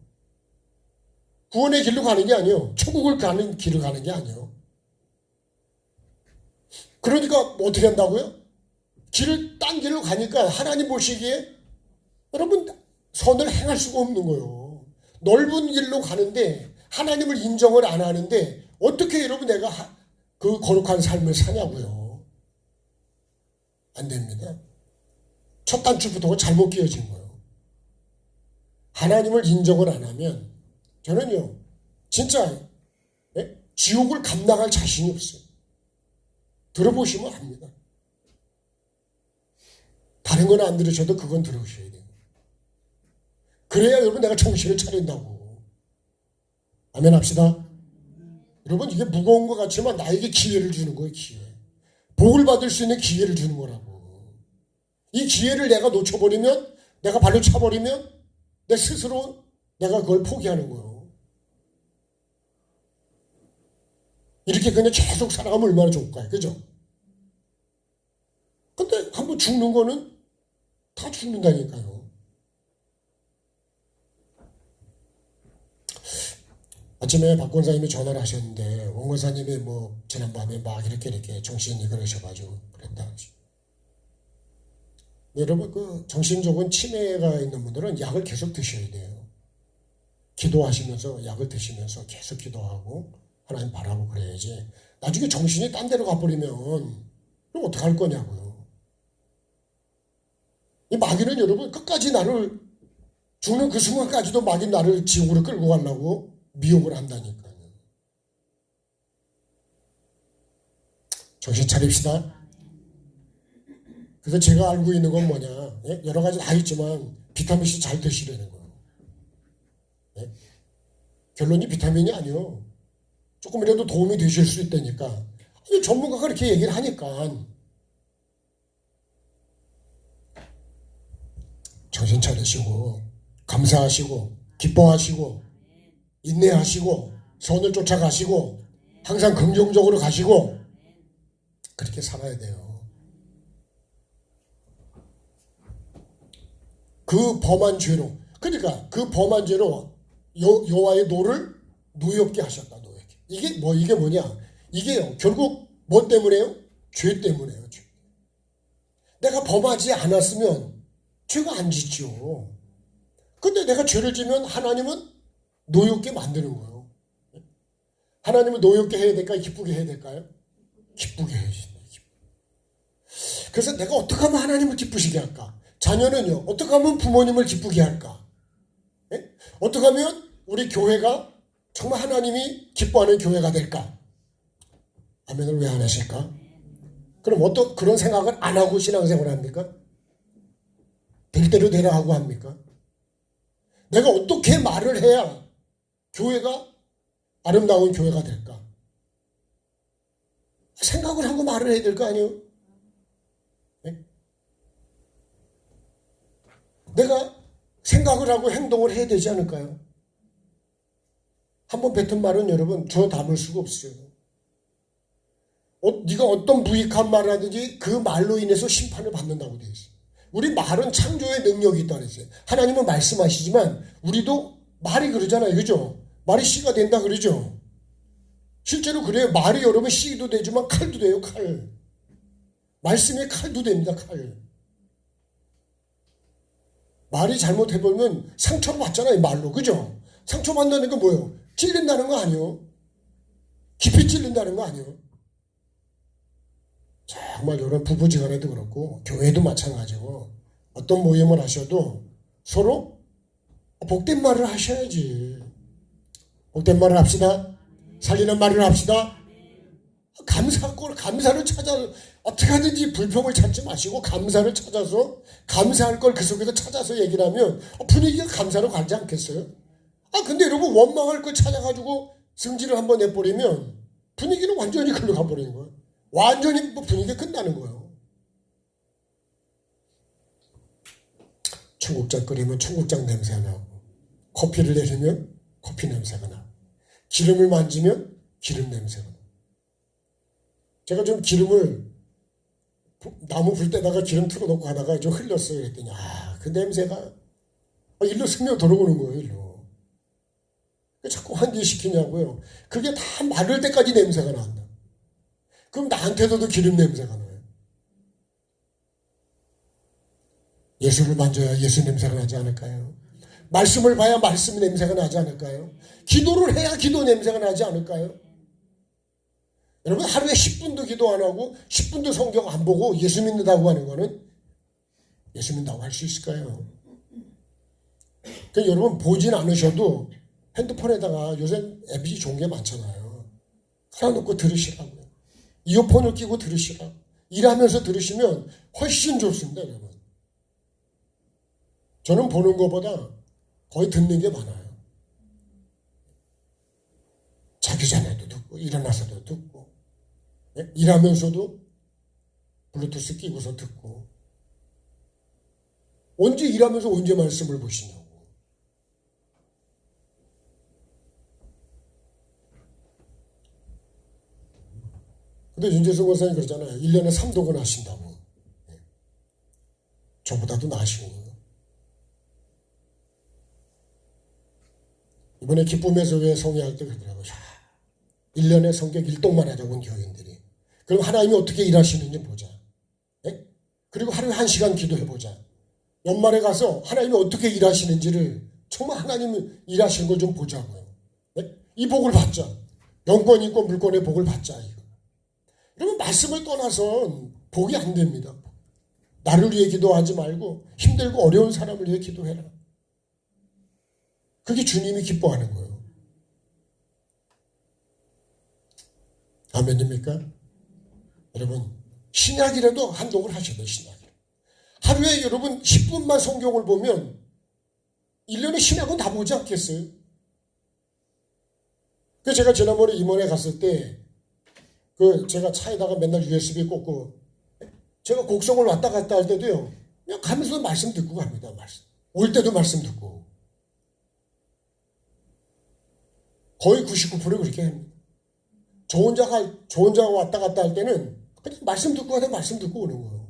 구원의 길로 가는 게 아니에요. 천국을 가는 길을 가는 게 아니에요. 그러니까 어떻게 한다고요? 딴 길로 가니까 하나님 보시기에 여러분 선을 행할 수가 없는 거예요. 넓은 길로 가는데 하나님을 인정을 안 하는데 어떻게 여러분 내가 그 거룩한 삶을 사냐고요. 안 됩니다. 첫 단추부터가 잘못 끼워진 거예요. 하나님을 인정을 안 하면 저는요 진짜 지옥을 감당할 자신이 없어요. 들어보시면 압니다. 다른 건 안 들으셔도 그건 들으셔야 돼요. 그래야 여러분 내가 정신을 차린다고. 아멘 합시다. 여러분 이게 무거운 것 같지만 나에게 기회를 주는 거예요. 기회. 복을 받을 수 있는 기회를 주는 거라고. 이 기회를 내가 놓쳐버리면 내가 발로 차버리면 내 스스로 내가 그걸 포기하는 거예요. 이렇게 그냥 계속 살아가면 얼마나 좋을까요? 그죠? 근데 한번 죽는 거는 다 죽는다니까요. 아침에 박 권사님이 전화를 하셨는데 원 권사님이 뭐 지난밤에 막 이렇게 정신이 그러셔가지고 그랬다. 여러분 그 정신적인 치매가 있는 분들은 약을 계속 드셔야 돼요. 기도하시면서 약을 드시면서 계속 기도하고 하나님 바라고 그래야지. 나중에 정신이 딴 데로 가버리면 그럼 어떡할 거냐고요. 이 마귀는 여러분 끝까지 나를 죽는 그 순간까지도 마귀 나를 지옥으로 끌고 가려고 미혹을 한다니까요. 정신 차립시다. 그래서 제가 알고 있는 건 뭐냐. 여러 가지 다 있지만 비타민C 잘 드시라는 거예요. 결론이 비타민이 아니요. 조금이라도 도움이 되실 수 있다니까. 아니, 전문가가 그렇게 얘기를 하니까. 정신 차리시고 감사하시고 기뻐하시고 인내하시고 선을 쫓아가시고 항상 긍정적으로 가시고 그렇게 살아야 돼요. 그 범한 죄로 그러니까 그 범한 죄로 여호와의 노를 노엽게 하셨다. 노엽게. 이게 뭐냐? 이게요. 결국 뭐 때문에요? 죄 때문에요. 죄. 내가 범하지 않았으면 죄가 안 짓죠. 근데 내가 죄를 지면 하나님은 노엽게 만드는 거예요. 하나님은 노엽게 해야 될까요? 기쁘게 해야 될까요? 기쁘게 해야지. 그래서 내가 어떻게 하면 하나님을 기쁘시게 할까? 자녀는요. 어떻게 하면 부모님을 기쁘게 할까? 어떻게 하면 우리 교회가 정말 하나님이 기뻐하는 교회가 될까? 아멘을 왜 안 하실까? 그럼 그런 생각을 안 하고 신앙생활을 합니까? 될 대로 되라 하고 합니까? 내가 어떻게 말을 해야 교회가 아름다운 교회가 될까? 생각을 하고 말을 해야 될 거 아니에요? 네? 내가 생각을 하고 행동을 해야 되지 않을까요? 한번 뱉은 말은 여러분 주워 담을 수가 없어요. 네가 어떤 무익한 말을 하든지 그 말로 인해서 심판을 받는다고 되어 있어요. 우리 말은 창조의 능력이 있다 그랬어요. 하나님은 말씀하시지만 우리도 말이 그러잖아요. 그죠? 말이 씨가 된다 그러죠? 실제로 그래요. 말이 여러분 씨도 되지만 칼도 돼요. 칼. 말씀이 칼도 됩니다. 칼. 말이 잘못해보면 상처를 받잖아요. 말로. 그죠? 상처받는 건 뭐예요? 찔린다는 거 아니에요? 깊이 찔린다는 거 아니에요? 정말 여러분 부부지간에도 그렇고 교회도 마찬가지고 어떤 모임을 하셔도 서로 복된 말을 하셔야지. 복된 말을 합시다. 살리는 말을 합시다. 감사를 찾아 어떻게 하든지 불평을 찾지 마시고 감사를 찾아서 감사할 걸 그 속에서 찾아서 얘기를 하면 분위기가 감사로 가지 않겠어요? 근데 여러분 원망할 걸 찾아가지고 승질을 한번 내버리면 분위기는 완전히 글로 가버리는 거예요. 완전히 분위기가 끝나는 거예요. 청국장 끓이면 청국장 냄새가 나고 커피를 내리면 커피 냄새가 나고 기름을 만지면 기름 냄새가 나고 제가 좀 기름을 나무 불 때다가 기름 틀어놓고 하다가 좀 흘렸어요. 그랬더니 그 냄새가 일로 스며 들어오는 거예요. 일로. 자꾸 환기시키냐고요. 그게 다 마를 때까지 냄새가 난다. 그럼 나한테도 기름 냄새가 나요. 예수를 만져야 예수 냄새가 나지 않을까요? 말씀을 봐야 말씀 냄새가 나지 않을까요? 기도를 해야 기도 냄새가 나지 않을까요? 여러분, 하루에 10분도 기도 안 하고 10분도 성경 안 보고 예수 믿는다고 하는 거는 예수 믿는다고 할 수 있을까요? 그러니까 여러분, 보진 않으셔도 핸드폰에다가 요새 앱이 좋은 게 많잖아요. 하나 놓고 들으시라고요. 이어폰을 끼고 들으시라고. 일하면서 들으시면 훨씬 좋습니다, 여러분. 저는 보는 것보다 거의 듣는 게 많아요. 자기 전에도 듣고 일어나서도 듣고 일하면서도 블루투스 끼고서 듣고. 언제 일하면서 언제 말씀을 보시냐고. 근데 윤재수 권사님 그러잖아요. 1년에 3독은 하신다고. 저보다도 나으시고. 이번에 기쁨의 교회 성회할 때 그러더라고요. 1년에 성경 1독만 하자고 온 교인들이. 그럼 하나님이 어떻게 일하시는지 보자. 네? 그리고 하루에 1시간 기도해보자. 연말에 가서 하나님이 어떻게 일하시는지를 정말 하나님이 일하시는 걸 좀 보자고요. 네? 이 복을 받자. 영권 있고 물권의 복을 받자. 이거. 여러분, 말씀을 떠나선 복이 안 됩니다. 나를 위해 기도하지 말고 힘들고 어려운 사람을 위해 기도해라. 그게 주님이 기뻐하는 거예요. 아멘입니까? 여러분, 신약이라도 한독을 하셔야 돼요. 신약. 하루에 여러분 10분만 성경을 보면 1년에 신약은 다 보지 않겠어요? 그래서 제가 지난번에 임원에 갔을 때 제가 차에다가 맨날 USB 꽂고 제가 곡성을 왔다 갔다 할 때도요. 그냥 가면서 말씀 듣고 갑니다. 말씀. 올 때도 말씀 듣고. 거의 99% 그렇게 합니다. 저 혼자가 왔다 갔다 할 때는 그냥 말씀 듣고 가다 말씀 듣고 오는 거예요.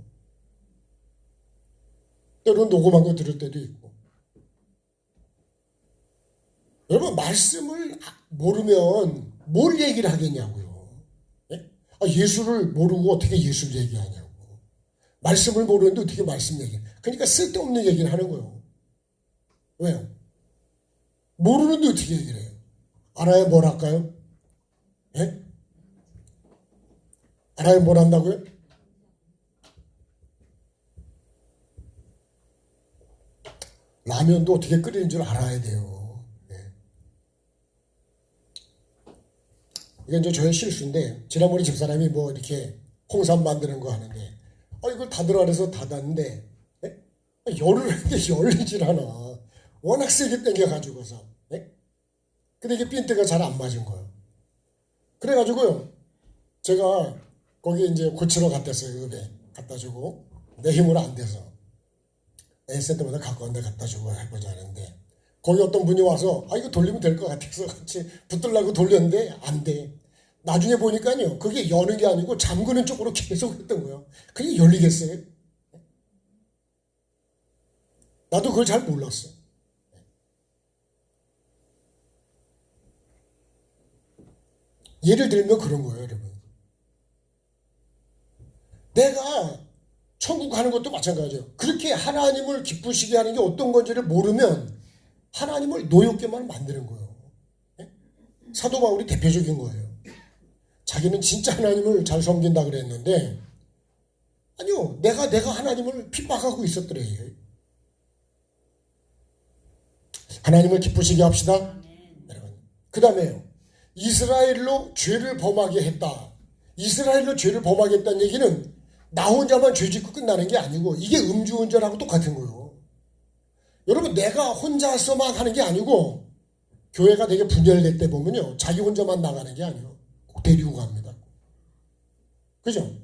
때로는 녹음한 거 들을 때도 있고. 여러분, 말씀을 모르면 뭘 얘기를 하겠냐고요. 예? 예수를 모르고 어떻게 예수를 얘기하냐고. 말씀을 모르는데 어떻게 말씀 얘기해. 그러니까 쓸데없는 얘기를 하는 거예요. 왜요? 모르는데 어떻게 얘기를 해요? 알아야 뭘 할까요? 예? 알아야 뭘 한다고요? 라면도 어떻게 끓이는 줄 알아야 돼요. 네. 이건 이제 저의 실수인데, 지난번에 집사람이 뭐 이렇게 홍삼 만드는 거 하는데, 이걸 닫으라 그래서 닫았는데, 네? 열을 했는데 열리질 않아. 워낙 세게 당겨가지고서. 네? 근데 이게 핀트가 잘 안 맞은 거예요. 그래가지고요, 제가 거기 이제 고치러 갔댔어요. 읍에 갖다 주고, 내 힘으로 안 돼서. 센터보다 가까운 데 갖다 주고 해보자 하는데, 거기 어떤 분이 와서 이거 돌리면 될 것 같아서 같이 붙들라고 돌렸는데 안 돼. 나중에 보니까요, 그게 여는 게 아니고 잠그는 쪽으로 계속 했던 거예요. 그게 열리겠어요? 나도 그걸 잘 몰랐어. 예를 들면 그런 거예요, 여러분. 내가 천국 가는 것도 마찬가지예요. 그렇게 하나님을 기쁘시게 하는 게 어떤 건지를 모르면 하나님을 노엽게만 만드는 거예요. 사도 바울이 대표적인 거예요. 자기는 진짜 하나님을 잘 섬긴다 그랬는데, 아니요, 내가 하나님을 핍박하고 있었더래요. 하나님을 기쁘시게 합시다. 그 다음에요, 이스라엘로 죄를 범하게 했다. 이스라엘로 죄를 범하게 했다는 얘기는 나 혼자만 죄 짓고 끝나는 게 아니고, 이게 음주운전하고 똑같은 거예요. 여러분, 내가 혼자서만 하는 게 아니고, 교회가 되게 분열될 때 보면요, 자기 혼자만 나가는 게 아니에요. 꼭 데리고 갑니다. 그죠?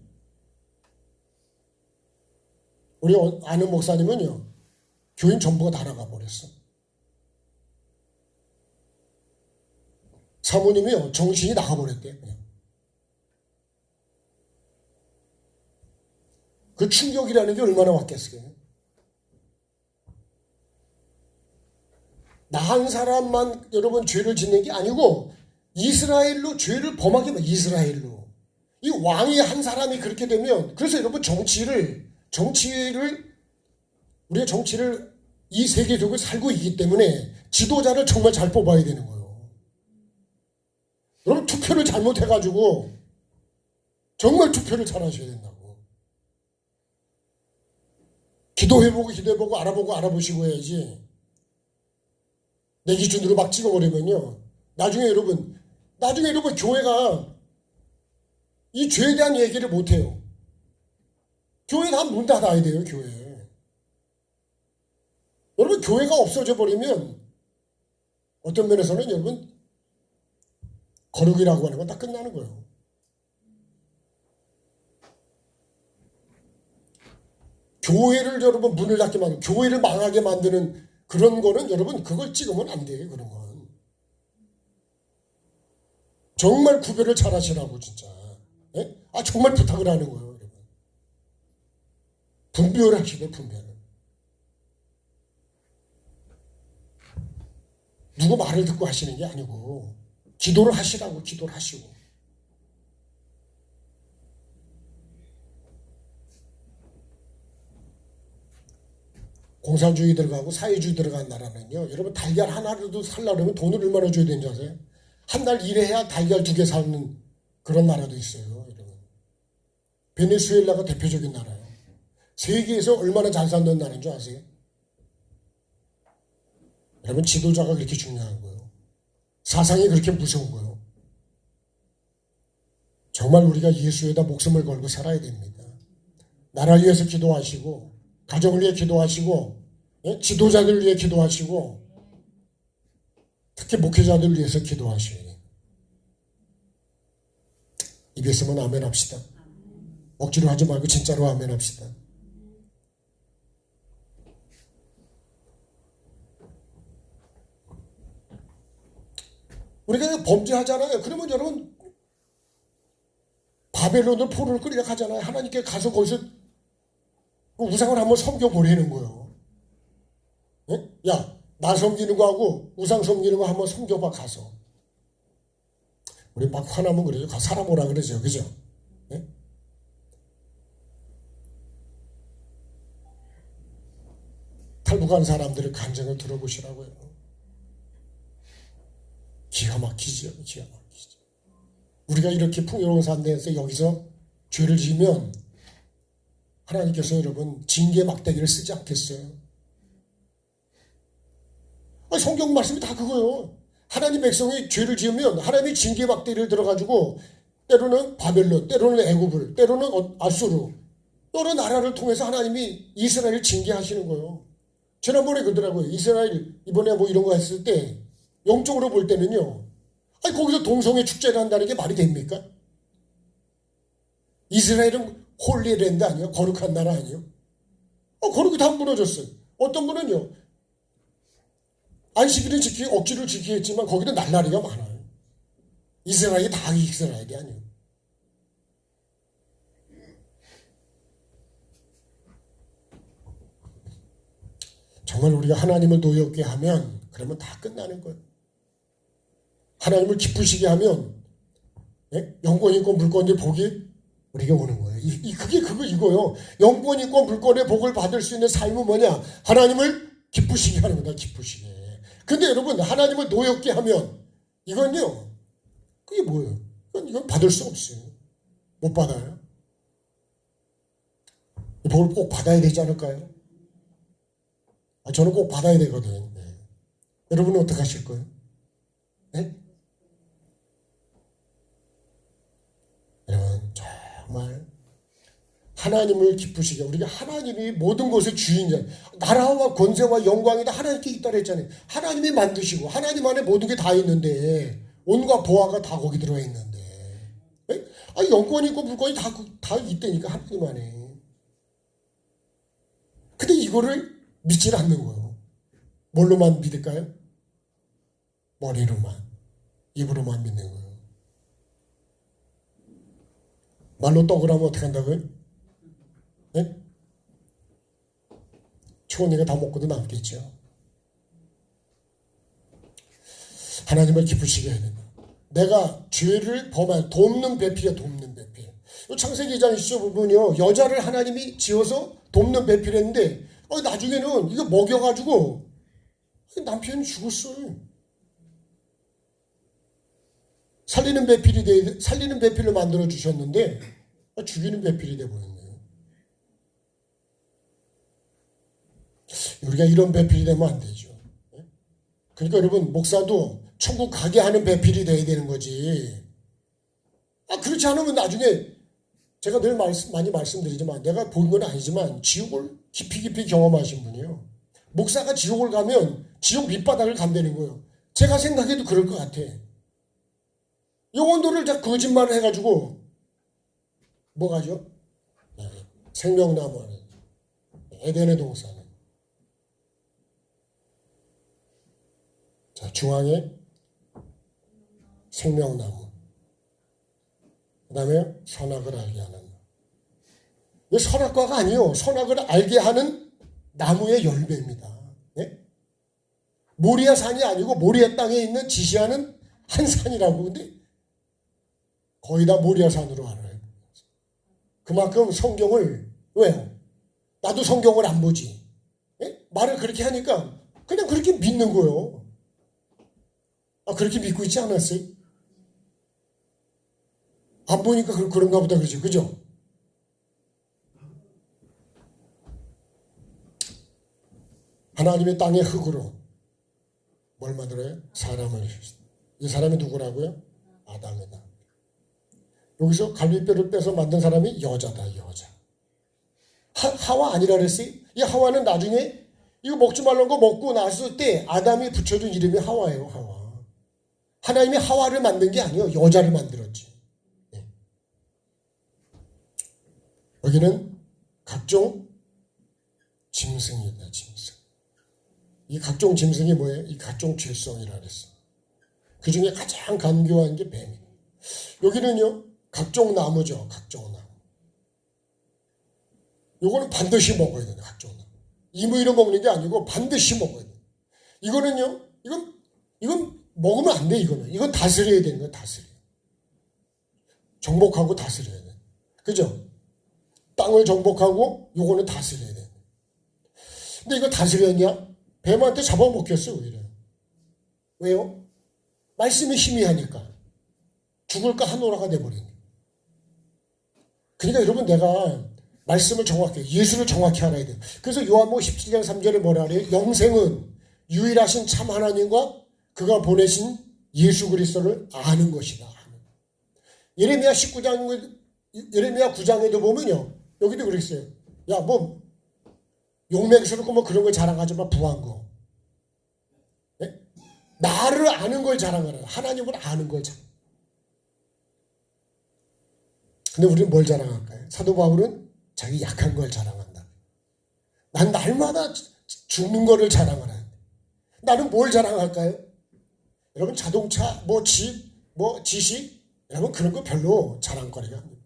우리 아는 목사님은요, 교인 전부가 다 나가버렸어. 사모님이요, 정신이 나가버렸대요. 그냥. 그 충격이라는 게 얼마나 왔겠어요. 나 한 사람만 여러분 죄를 짓는 게 아니고 이스라엘로 죄를 범하게 만 이스라엘로. 이 왕이 한 사람이 그렇게 되면, 그래서 여러분 정치를 우리가 정치를 이 세계 속에 살고 있기 때문에 지도자를 정말 잘 뽑아야 되는 거예요. 여러분 투표를 잘못해가지고 정말 투표를 잘 하셔야 된다고. 기도해보고 알아보시고 해야지. 내 기준으로 막 찍어버리면요. 나중에 여러분 교회가 이 죄에 대한 얘기를 못해요. 교회 다 문 닫아야 돼요, 교회. 여러분, 교회가 없어져 버리면 어떤 면에서는 여러분, 거룩이라고 하는 건 다 끝나는 거예요. 교회를 여러분 문을 닫게 만드는, 교회를 망하게 만드는 그런 거는 여러분, 그걸 찍으면 안 돼요, 그런 건. 정말 구별을 잘 하시라고, 진짜. 예? 정말 부탁을 하는 거예요, 여러분. 분별하시네, 분별을. 누구 말을 듣고 하시는 게 아니고 기도를 하시라고. 기도를 하시고. 공산주의 들어가고 사회주의 들어간 나라는요, 여러분 달걀 하나라도 살려면 돈을 얼마나 줘야 되는지 아세요? 한 달 일해야 달걀 2개 사는 그런 나라도 있어요, 여러분. 베네수엘라가 대표적인 나라예요. 세계에서 얼마나 잘 사는 나라인 줄 아세요? 여러분, 지도자가 그렇게 중요한 거예요. 사상이 그렇게 무서운 거예요. 정말 우리가 예수에다 목숨을 걸고 살아야 됩니다. 나라를 위해서 기도하시고, 가정을 위해 기도하시고, 지도자들을 위해 기도하시고, 특히 목회자들을 위해서 기도하셔야 돼요. 입에서만 아멘 합시다. 억지로 하지 말고 진짜로 아멘 합시다. 우리가 범죄하잖아요. 그러면 여러분 바벨론으로 포로를 끌려 가잖아요. 하나님께 가서 거기서 우상을 한번 섬겨보라는 거예요. 예? 야, 나 섬기는 거하고 우상 섬기는 거 한번 섬겨봐 가서. 우리 막 화나면 그러죠. 가 살아보라 그러죠. 그죠? 예? 탈북한 사람들의 감정을 들어보시라고요. 기가 막히죠. 기가 막히죠. 우리가 이렇게 풍요로운 산대에서 여기서 죄를 지으면 하나님께서 여러분 징계 막대기를 쓰지 않겠어요? 성경 말씀이 다 그거예요. 하나님 백성이 죄를 지으면 하나님이 징계 막대기를 들어가지고 때로는 바벨론, 때로는 애굽을, 때로는 아수르, 여러 나라를 통해서 하나님이 이스라엘을 징계하시는 거예요. 지난번에 그러더라고요. 이스라엘 이번에 뭐 이런 거 했을 때 영적으로 볼 때는요. 거기서 동성애 축제를 한다는 게 말이 됩니까? 이스라엘은 홀리랜드 아니에요? 거룩한 나라 아니에요? 거룩이 다 무너졌어요. 어떤 분은요. 안식일은 억지로 지키게 했지만 거기도 날라리가 많아요. 이스라엘이 다 이스라엘이 아니에요. 정말 우리가 하나님을 노엽게 하면 그러면 다 끝나는 거예요. 하나님을 기쁘시게 하면 영권 있고 물권의 복이 우리에게 오는 거예요. 그게 이거요. 영권 있고 물권의 복을 받을 수 있는 삶은 뭐냐? 하나님을 기쁘시게 하는 거다. 기쁘시게. 근데 여러분 하나님을 노엽게 하면 이건요. 그게 뭐예요? 이건 받을 수 없어요. 못 받아요. 이 복을 꼭 받아야 되지 않을까요? 저는 꼭 받아야 되거든요. 네. 여러분은 어떻게 하실 거예요? 네? 여러분 정말 하나님을 기쁘시게 우리가 하나님이 모든 것의 주인이야. 나라와 권세와 영광이 다 하나님께 있다 그랬잖아요. 하나님이 만드시고 하나님 안에 모든 게 다 있는데 온갖 보화가 다 거기 들어있는데 영권이 있고 물권이 다 있다니까 하나님 안에. 근데 이거를 믿질 않는 거예요. 뭘로만 믿을까요? 머리로만, 입으로만 믿는 거예요. 말로 떡을 하면 어떻게 한다고요? 네? 초원이가 다 먹고도 남겠죠. 하나님을 기쁘시게 해야 된다. 내가 죄를 범한 돕는 배필이야. 돕는 배필. 창세기 2장 20절 보면요. 여자를 하나님이 지어서 돕는 배필했는데 나중에는 이거 먹여가지고 남편이 죽었어요. 살리는 배필을 만들어 주셨는데 죽이는 배필이 돼버렸네요. 우리가 이런 배필이 되면 안 되죠. 그러니까 여러분, 목사도 천국 가게 하는 배필이 돼야 되는 거지. 그렇지 않으면 나중에 제가 늘 많이 말씀드리지만, 내가 본 건 아니지만 지옥을 깊이 경험하신 분이에요. 목사가 지옥을 가면 지옥 밑바닥을 간다는 거예요. 제가 생각해도 그럴 것 같아. 영혼들을 다 거짓말을 해가지고 뭐가죠? 생명나무 안에 에덴의 동산에, 자, 중앙에 생명나무, 그 다음에 선악을 알게 하는, 이게 선악과가 아니요, 선악을 알게 하는 나무의 열매입니다. 네? 모리아 산이 아니고 모리아 땅에 있는 지시하는 한 산이라고. 근데 거의 다 모리아 산으로 알아요. 그만큼 성경을, 왜요? 나도 성경을 안 보지. 네? 말을 그렇게 하니까 그냥 그렇게 믿는 거예요. 그렇게 믿고 있지 않았어요? 안 보니까 그런가 보다 그러죠. 그죠? 하나님의 땅의 흙으로 뭘 만들어요? 사람을 주셨어요. 이 사람이 누구라고요? 아담이다. 여기서 갈비뼈를 빼서 만든 사람이 여자다, 여자. 하와 아니라 그랬어요? 이 하와는 나중에 이거 먹지 말라는 거 먹고 났을 때 아담이 붙여준 이름이 하와예요, 하와. 하나님이 하와를 만든 게 아니에요. 여자를 만들었지. 네. 여기는 각종 짐승이다, 짐승. 이 각종 짐승이 뭐예요? 이 각종 죄성이라 그랬어. 그 중에 가장 간교한 게 뱀이에요. 여기는요, 각종 나무죠, 각종 나무. 요거는 반드시 먹어야 돼요, 각종 나무. 임의로 먹는 게 아니고 반드시 먹어야 돼요. 이거는요, 이건 먹으면 안 돼, 이거는. 이건 다스려야 되는 거야, 다스려. 정복하고 다스려야 돼. 그죠? 땅을 정복하고 요거는 다스려야 돼. 근데 이거 다스렸냐? 뱀한테 잡아먹혔어, 오히려. 왜요? 말씀이 희미하니까. 죽을까 하노라가 돼버리니. 그러니까 여러분, 내가 말씀을 정확히, 예수를 정확히 알아야 돼요. 그래서 요한복음 17장 3절에 뭐라 그래요? 영생은 유일하신 참 하나님과 그가 보내신 예수 그리스도를 아는 것이다. 예레미야 9장에도 보면요, 여기도 그랬어요. 야, 뭐 용맹스럽고 뭐 그런 걸 자랑하지 마, 부한 거. 네? 나를 아는 걸 자랑하라. 하나님을 아는 걸 자랑. 근데 우리는 뭘 자랑할까요? 사도 바울은 자기 약한 걸 자랑한다. 난 날마다 죽는 거를 자랑하라. 나는 뭘 자랑할까요? 여러분, 자동차, 뭐 집, 뭐 지식, 여러분 그런 거 별로 자랑거리가 아닙니다.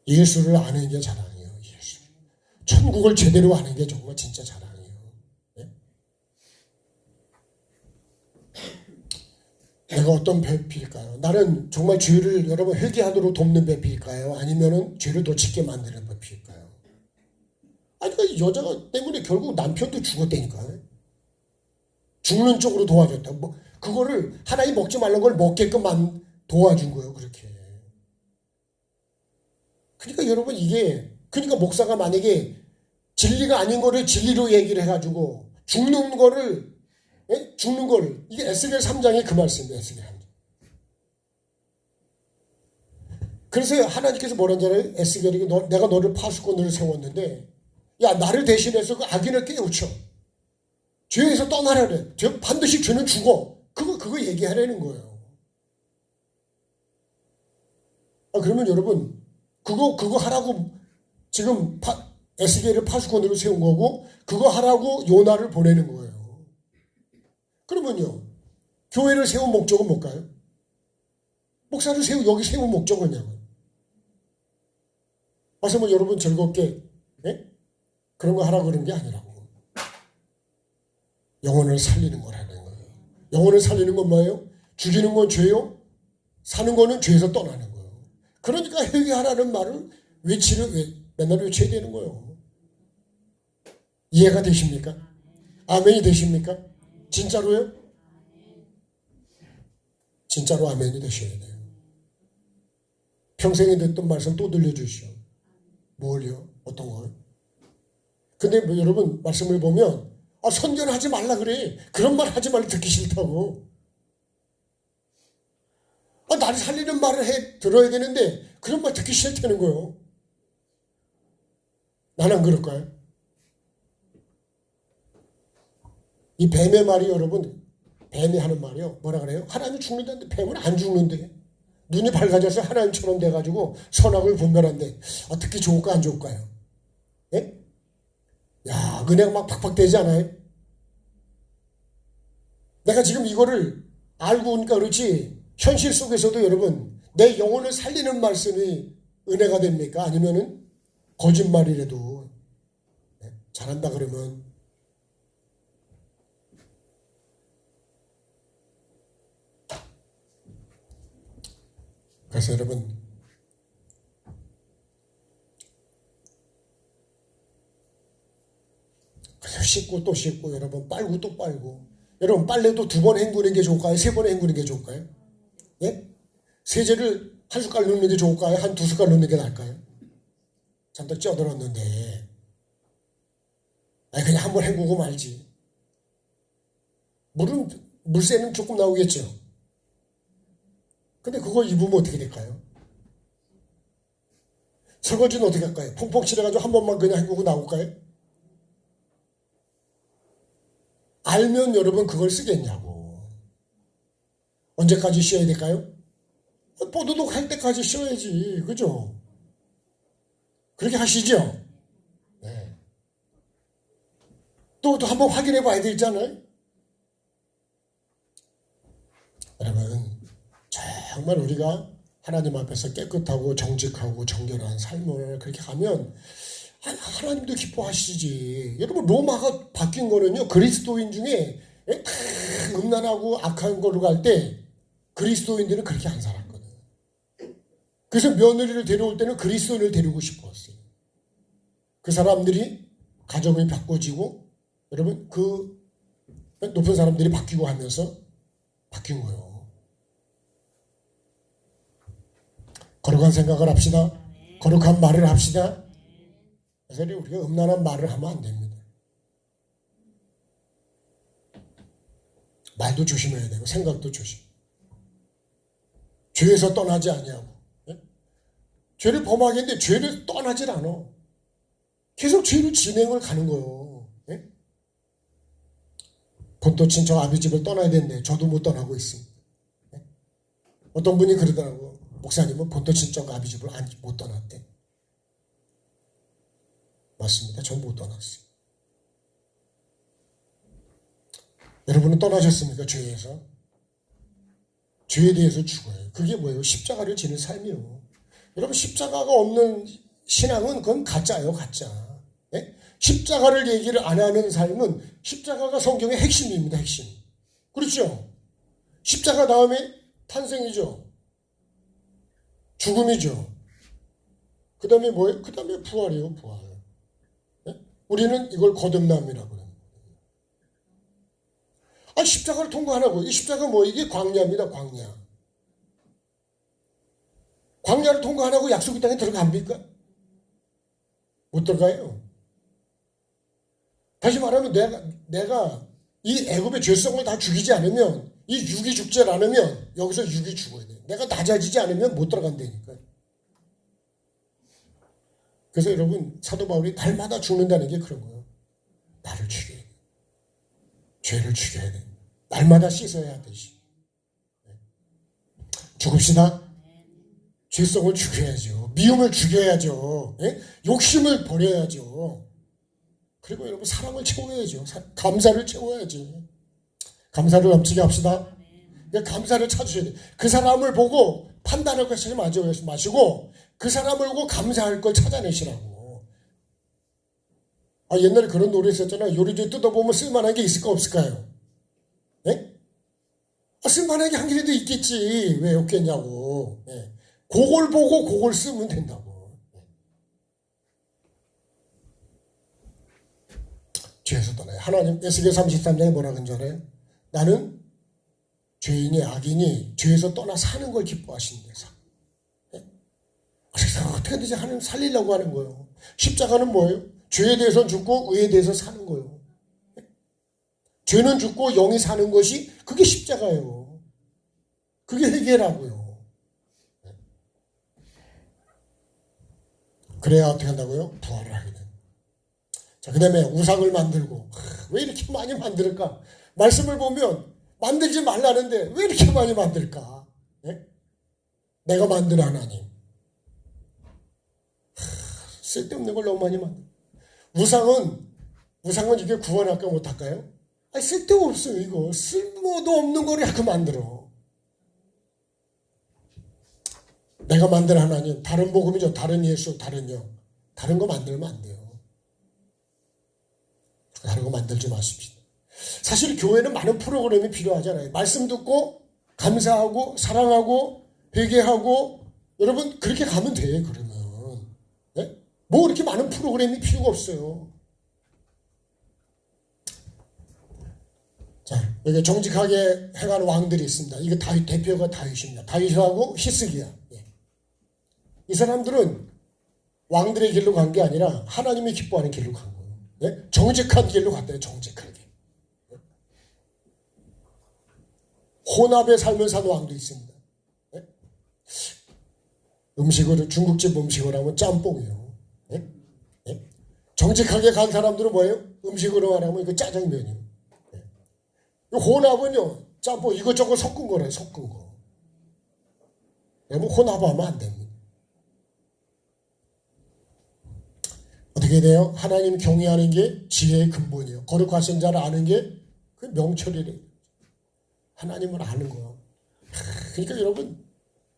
예수를 아는 게 자랑이에요. 예수. 천국을 제대로 아는 게 정말 진짜 자랑이에요. 네? 내가 어떤 배필일까요? 나는 정말 죄를 여러분 회개하도록 돕는 배필일까요? 아니면은 죄를 더 짓게 만드는 배필일까요? 아니, 그 여자가 때문에 결국 남편도 죽었다니까요. 죽는 쪽으로 도와줬다. 뭐 그거를 하나님 먹지 말라는 걸 먹게끔 도와준 거예요, 그렇게. 그러니까 여러분, 그러니까 목사가 만약에 진리가 아닌 거를 진리로 얘기를 해가지고 죽는 거를 이게 에스겔 3장에 그 말씀이에요, 에스겔 3장. 그래서 하나님께서 뭐라는 줄 알아요? 에스겔이 내가 너를 파수꾼으로 세웠는데, 야, 나를 대신해서 그 악인을 깨우쳐. 죄에서 떠나라 그래. 반드시 죄는 죽어. 그거 얘기하라는 거예요. 그러면 여러분, 그거 하라고 지금 에스겔을 파수꾼으로 세운 거고, 그거 하라고 요나를 보내는 거예요. 그러면요, 교회를 세운 목적은 뭘까요? 목사를 여기 세운 목적은 뭐냐고요? 와서 뭐 여러분 즐겁게, 네? 그런 거 하라고 그런 게 아니라고. 영혼을 살리는 거라는 거예요. 영혼을 살리는 건 뭐예요? 죽이는 건 죄요. 사는 거는 죄에서 떠나는 거예요. 그러니까 회개하라는 말을 맨날 외쳐야 되는 거예요. 이해가 되십니까? 아멘이 되십니까? 진짜로요? 진짜로 아멘이 되셔야 돼요. 평생에 듣던 말씀 또 들려주시오. 뭘요? 어떤 거요? 근데 뭐 여러분 말씀을 보면 선교는 하지 말라 그래. 그런 말 하지 말라 듣기 싫다고. 나를 살리는 말을 들어야 되는데 그런 말 듣기 싫다는 거예요. 나는 안 그럴까요? 이 뱀의 말이 여러분, 뱀이 하는 말이요. 뭐라 그래요? 하나님이 죽는다는데 뱀은 안 죽는데. 눈이 밝아져서 하나님처럼 돼가지고 선악을 분별한데 듣기 좋을까 안 좋을까요? 예? 야, 은혜가 막 팍팍되지 않아요? 내가 지금 이거를 알고 오니까 그렇지 현실 속에서도 여러분 내 영혼을 살리는 말씀이 은혜가 됩니까? 아니면은 거짓말이라도 잘한다 그러면 그래서 여러분 그래서 씻고 또 씻고 여러분 빨고 또 빨고 여러분 빨래도 2번 헹구는 게 좋을까요? 3번 헹구는 게 좋을까요? 예? 세제를 한 숟갈 넣는 게 좋을까요? 한 2숟갈 넣는 게 나을까요? 잔뜩 쪄들었는데 그냥 한번 헹구고 말지. 물새는 조금 나오겠죠. 근데 그거 입으면 어떻게 될까요? 설거지는 어떻게 할까요? 퐁퐁 칠해가지고 한 번만 그냥 헹구고 나올까요? 알면 여러분 그걸 쓰겠냐고. 언제까지 쉬어야 될까요? 뽀드득 할 때까지 쉬어야지. 그죠? 그렇게 하시죠? 네. 또 한번 확인해 봐야 되잖아요? 여러분, 정말 우리가 하나님 앞에서 깨끗하고 정직하고 정결한 삶을 그렇게 가면 하나님도 기뻐하시지. 여러분 로마가 바뀐 거는요. 그리스도인 중에 음란하고 악한 걸로 갈 때 그리스도인들은 그렇게 안 살았거든. 그래서 며느리를 데려올 때는 그리스도인을 데리고 싶었어요. 그 사람들이 가정이 바꿔지고 여러분 그 높은 사람들이 바뀌고 하면서 바뀐 거예요. 거룩한 생각을 합시다. 거룩한 말을 합시다. 그래서 우리가 음란한 말을 하면 안 됩니다. 말도 조심해야 되고 생각도 조심. 죄에서 떠나지 아니하고 죄를 범하겠는데 죄를 떠나질 않아. 계속 죄를 진행을 가는 거예요. 본토 친척 아비 집을 떠나야 되는데 저도 못 떠나고 있습니다. 어떤 분이 그러더라고. 목사님은 본토 친척 아비 집을 못 떠났대. 맞습니다. 전 못 떠났어요. 여러분은 떠나셨습니까? 죄에서? 죄에 대해서 죽어요. 그게 뭐예요? 십자가를 지는 삶이요. 여러분 십자가가 없는 신앙은 그건 가짜예요. 가짜. 네? 십자가를 얘기를 안 하는 삶은 십자가가 성경의 핵심입니다. 핵심. 그렇죠? 십자가 다음에 탄생이죠. 죽음이죠. 그 다음에 뭐예요? 그 다음에 부활이에요. 부활. 네? 우리는 이걸 거듭남이라고 합니다. 십자가를 통과하라고. 이 십자가 뭐 이게 광야입니다. 광야. 광야를 통과하라고 약속의 땅에 들어갑니까? 못 들어가요. 다시 말하면 내가 이 애굽의 죄성을 다 죽이지 않으면 이 육이 죽지 않으면 여기서 육이 죽어야 돼. 내가 낮아지지 않으면 못 들어간다니까. 그래서 여러분 사도 바울이 날마다 죽는다는 게 그런 거예요. 나를 죽여야 돼. 죄를 죽여야 돼. 날마다 씻어야 하듯이. 죽읍시다. 죄성을 죽여야죠. 미움을 죽여야죠. 욕심을 버려야죠. 그리고 여러분 사랑을 채워야죠. 감사를 채워야지. 감사를 넘치게 합시다. 감사를 찾으셔야 돼요. 그 사람을 보고 판단할 것을 마시고 그 사람을 보고 감사할 걸 찾아내시라고. 옛날에 그런 노래 있었잖아요. 요리조리 뜯어보면 쓸만한 게 있을까 없을까요? 쓸만한 게 한 개라도 있겠지. 왜 없겠냐고. 그걸 보고 그걸 쓰면 된다고. 죄에서 떠나요. 하나님 에스겔 33장에 뭐라 그런 줄 알아요? 나는 죄인이 악인이 죄에서 떠나 사는 걸 기뻐하신대. 그래서 어떻게든지 하나님 살리려고 하는 거예요. 십자가는 뭐예요? 죄에 대해서 죽고 의에 대해서 사는 거예요. 죄는 죽고 영이 사는 것이 그게 십자가예요. 그게 회개라고요. 그래야 어떻게 한다고요? 부활을 하게 돼요. 자, 그 다음에 우상을 만들고 왜 이렇게 많이 만들까? 말씀을 보면 만들지 말라는데 왜 이렇게 많이 만들까? 네? 내가 만든 하나님. 쓸데없는 걸 너무 많이 만들어. 우상은 이게 구원할까 못할까요? 아니, 쓸데없어요. 이거 쓸모도 없는 걸 자꾸 만들어. 내가 만든 하나님, 다른 복음이죠. 다른 예수, 다른 영. 다른 거 만들면 안 돼요. 다른 거 만들지 마십시오. 사실 교회는 많은 프로그램이 필요하잖아요. 말씀 듣고 감사하고 사랑하고 회개하고 여러분 그렇게 가면 돼요. 그러면 네? 뭐 이렇게 많은 프로그램이 필요가 없어요. 자, 여기 정직하게 행하는 왕들이 있습니다. 이게 대표가 다윗입니다. 다윗하고 히스기야. 예. 이 사람들은 왕들의 길로 간 게 아니라 하나님이 기뻐하는 길로 간 거예요. 예? 정직한 길로 갔대요. 정직하게. 예? 혼합의 삶을 사는 왕도 있습니다. 예? 음식으로 중국집 음식을 하면 짬뽕이에요. 예? 예? 정직하게 간 사람들은 뭐예요? 음식으로 하라면 이거 짜장면이에요. 혼합은요, 짬뽕 이것저것 섞은 거래, 섞은 거. 여러분, 혼합하면 안 됩니다. 어떻게 돼요? 하나님 경외하는 게 지혜의 근본이에요. 거룩하신 자를 아는 게 그 명철이래요. 하나님을 아는 거예요. 그러니까 여러분,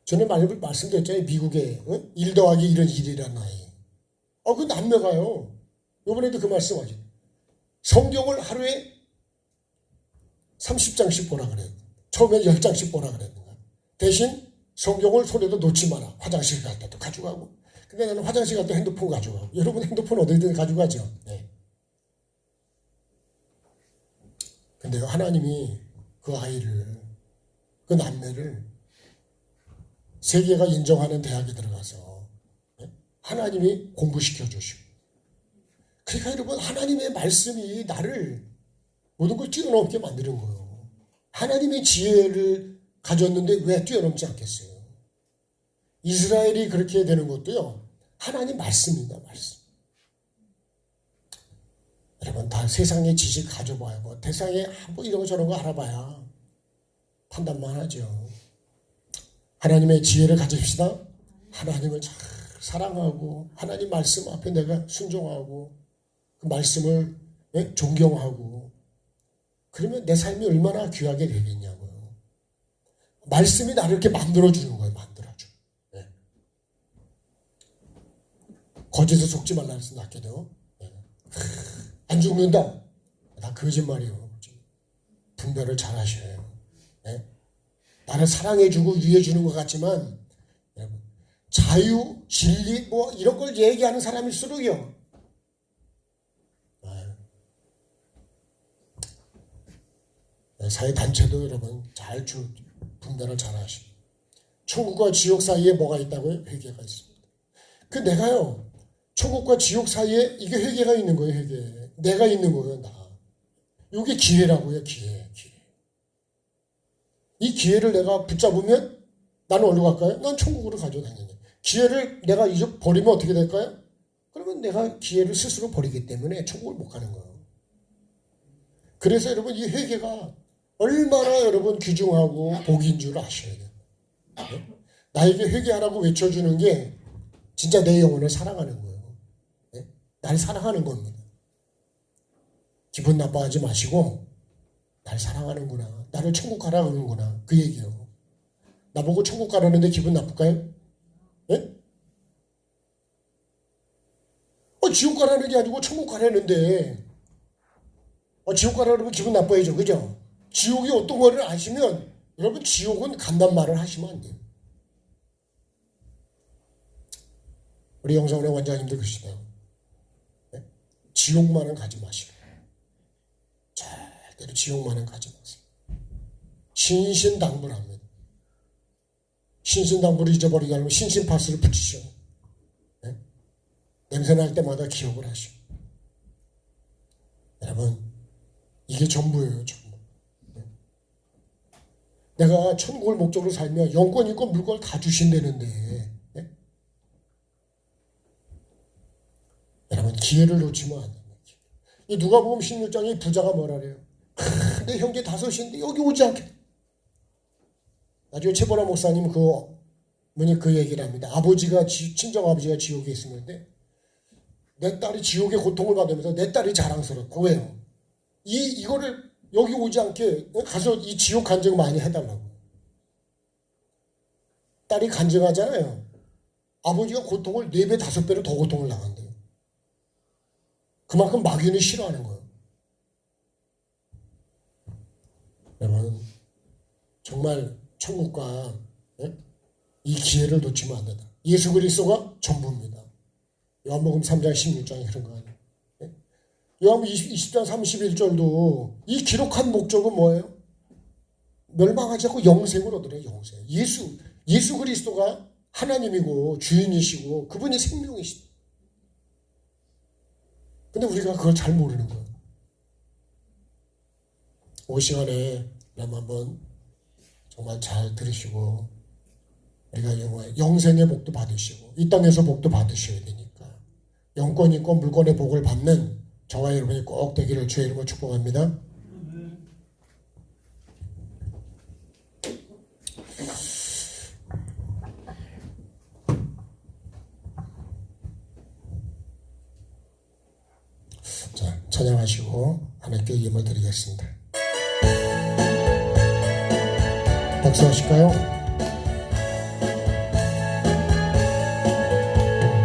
전에 말씀드렸잖아요. 미국에 1 더하기 1은 1이라는 아이. 그 남매가요. 이번에도 그 말씀하죠. 성경을 하루에 30장씩 보라 그래요. 처음에 10장씩 보라 그랬는가. 대신 성경을 손에도 놓지 마라. 화장실 갈 때도 가져가고. 근데 나는 화장실 갈 때 핸드폰 가져가고. 여러분 핸드폰 어디든 가져가죠. 네. 근데요, 하나님이 그 아이를, 그 남매를 세계가 인정하는 대학에 들어가서 네? 하나님이 공부시켜 주시고. 그러니까 여러분, 하나님의 말씀이 나를 모든 걸 뛰어넘게 만드는 거예요. 하나님의 지혜를 가졌는데 왜 뛰어넘지 않겠어요? 이스라엘이 그렇게 되는 것도요. 하나님 말씀입니다. 말씀. 여러분 다 세상의 지식 가져봐야 뭐 세상에 뭐 이런 거 저런 거 알아봐야 판단만 하죠. 하나님의 지혜를 가집시다. 하나님을 잘 사랑하고 하나님 말씀 앞에 내가 순종하고 그 말씀을 존경하고 그러면 내 삶이 얼마나 귀하게 되겠냐고요. 말씀이 나를 이렇게 만들어주는 거예요. 만들어줘. 네. 거짓에 속지 말라 해서 낫게도. 네. 안 죽는다. 나 거짓말이에요. 분별을 잘 하셔요. 네. 나를 사랑해주고 위해주는 것 같지만 자유, 진리 뭐 이런 걸 얘기하는 사람일수록요. 사회단체도 여러분 잘 분별을 잘 하시고 천국과 지옥 사이에 뭐가 있다고요? 회개가 있습니다. 그 내가요 천국과 지옥 사이에 이게 회개가 있는 거예요. 회개. 내가 있는 거예요. 나. 이게 기회라고요. 기회. 이 기회를 내가 붙잡으면 나는 어디로 갈까요? 난 천국으로 가죠. 당연히. 기회를 내가 버리면 어떻게 될까요? 그러면 내가 기회를 스스로 버리기 때문에 천국을 못 가는 거예요. 그래서 여러분 이 회개가 얼마나 여러분 귀중하고 복인 줄 아셔야 돼요. 네? 나에게 회개하라고 외쳐주는 게 진짜 내 영혼을 사랑하는 거예요. 네? 날 사랑하는 겁니다. 기분 나빠하지 마시고 날 사랑하는구나. 나를 천국 가라 그러는구나. 그 얘기요. 나보고 천국 가라는데 기분 나쁠까요? 네? 지옥 가라는 게 아니고 천국 가라는데 지옥 가라 그러면 기분 나빠야죠. 그죠? 지옥이 어떤 거를 아시면 여러분 지옥은 간단 말을 하시면 안 돼요. 우리 영상원의 원장님들 그러시대요. 네? 지옥만은 가지 마시고 절대로 지옥만은 가지 마세요. 신신당부합니다. 신신당부를 잊어버리지 않으면 신신파스를 붙이셔. 네? 냄새날 때마다 기억을 하시오. 여러분, 이게 전부예요, 전부. 네? 내가 천국을 목적으로 살면 영권, 인권, 물권을 다 주신다는데, 네? 여러분, 기회를 놓치면 안 됩니다. 이 누가복음 16장에 부자가 뭐라 그래요? 내 형제 5인데 여기 오지 않게. 나중에 최보라 목사님 그 얘기를 합니다. 친정 아버지가 지옥에 있었는데 내 딸이 지옥의 고통을 받으면서 내 딸이 자랑스럽고. 왜요? 이거를 여기 오지 않게 가서 이 지옥 간증 많이 해달라고. 딸이 간증하잖아요. 아버지가 고통을 4배, 5배로 더 고통을 나간대요. 그만큼 마귀는 싫어하는 거예요. 여러분, 정말 천국과 이 기회를 놓치면 안 된다. 예수 그리스도가 전부입니다. 요한복음 3장 16장에 그런 거 아니에요. 요한복음 20장 31절도 이 기록한 목적은 뭐예요? 멸망하지 않고 영생을 얻으래. 영생. 예수 그리스도가 하나님이고 주인이시고 그분이 생명이시다. 근데 우리가 그걸 잘 모르는 거예요. 이 시간에 한번 정말 잘 들으시고 우리가 영생의 복도 받으시고 이 땅에서 복도 받으셔야 되니까 영권, 인권, 물권의 복을 받는 저와 여러분이 꼭 되기를 주의 이름으로 축복합니다. 자, 찬양하시고 하나님께 예물 드리겠습니다. 박수하실까요?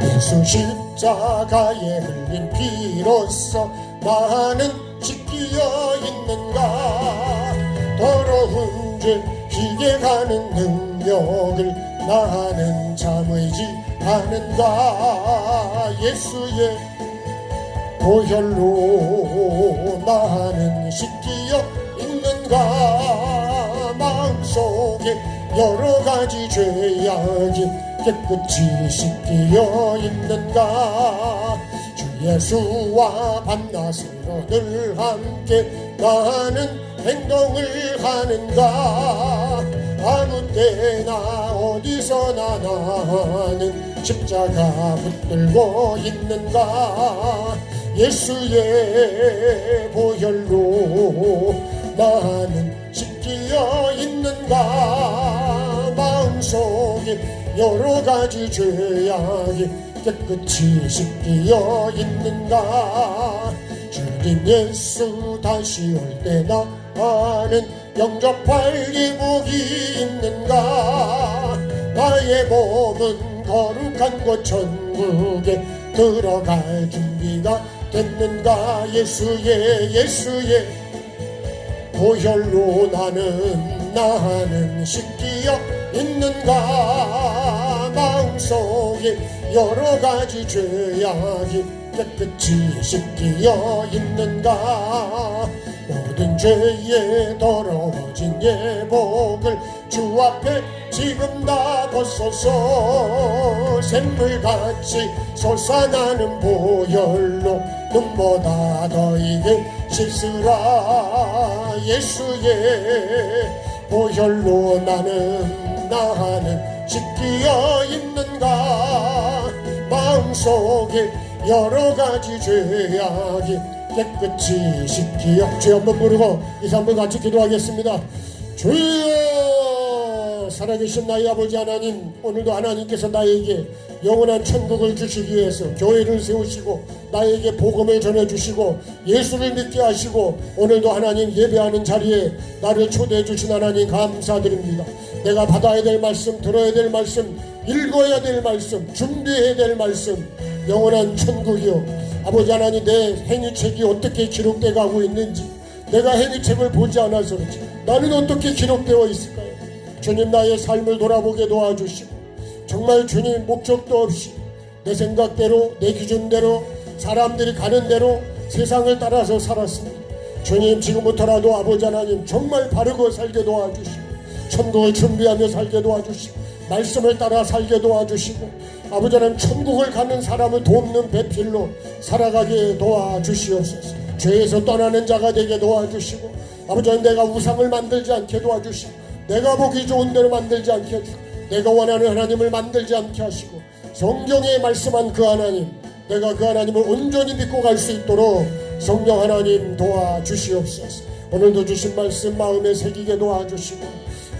예수 십자가에 흘린 피로써 나는 씻기어 있는가. 더러운 죄 희게 가는 능력을 나는 참으지 않은가. 예수의 보혈로 나는 씻기어 있는가. 마음속에 여러가지 죄악이 깨끗이 씻기어 있는가. 주 예수와 밤낮으로 늘 함께 나는 행동을 하는가. 아무 때나 어디서나 나는 십자가 붙들고 있는가. 예수의 보혈로 나는 씻기어 있는가. 마음속에 여러가지 죄악이 깨끗이 씻기어 있는가. 주님 예수 다시 올 때 나는 영접할 기복이 있는가. 나의 몸은 거룩한 곳 천국에 들어갈 준비가 됐는가. 예수의 보혈로 나는 씻기어 있는가. 마음속에 여러가지 죄악이 깨끗이 씻기어 있는가. 모든 죄에 더러워진 예복을 주 앞에 지금 다 벗소서. 샘물같이 솟아나는 보혈로 눈보다 더 이게 씻으라. 예수의 보혈로 나는 씻기어 있는가. 마음속에 여러가지 죄악이 깨끗이 씻기어. 주여 한번 부르고 이제 한번 같이 기도하겠습니다. 주여, 살아계신 나의 아버지 하나님, 오늘도 하나님께서 나에게 영원한 천국을 주시기 위해서 교회를 세우시고 나에게 복음을 전해주시고 예수를 믿게 하시고 오늘도 하나님 예배하는 자리에 나를 초대해 주신 하나님 감사드립니다. 내가 받아야 될 말씀, 들어야 될 말씀, 읽어야 될 말씀, 준비해야 될 말씀, 영원한 천국이요. 아버지 하나님, 내 행위책이 어떻게 기록되어 가고 있는지, 내가 행위책을 보지 않아서 그렇지 나는 어떻게 기록되어 있을까요? 주님, 나의 삶을 돌아보게 도와주시고 정말 주님, 목적도 없이 내 생각대로 내 기준대로 사람들이 가는 대로 세상을 따라서 살았습니다. 주님, 지금부터라도 아버지 하나님 정말 바르고 살게 도와주시고, 천국을 준비하며 살게 도와주시고, 말씀을 따라 살게 도와주시고, 아버지 하나님 천국을 가는 사람을 돕는 배필로 살아가게 도와주시옵소서. 죄에서 떠나는 자가 되게 도와주시고, 아버지 하나님 내가 우상을 만들지 않게 도와주시고, 내가 보기 좋은 대로 만들지 않게 해주시고, 내가 원하는 하나님을 만들지 않게 하시고, 성경에 말씀한 그 하나님, 내가 그 하나님을 온전히 믿고 갈 수 있도록 성령 하나님 도와주시옵소서. 오늘도 주신 말씀 마음에 새기게 도와주시고,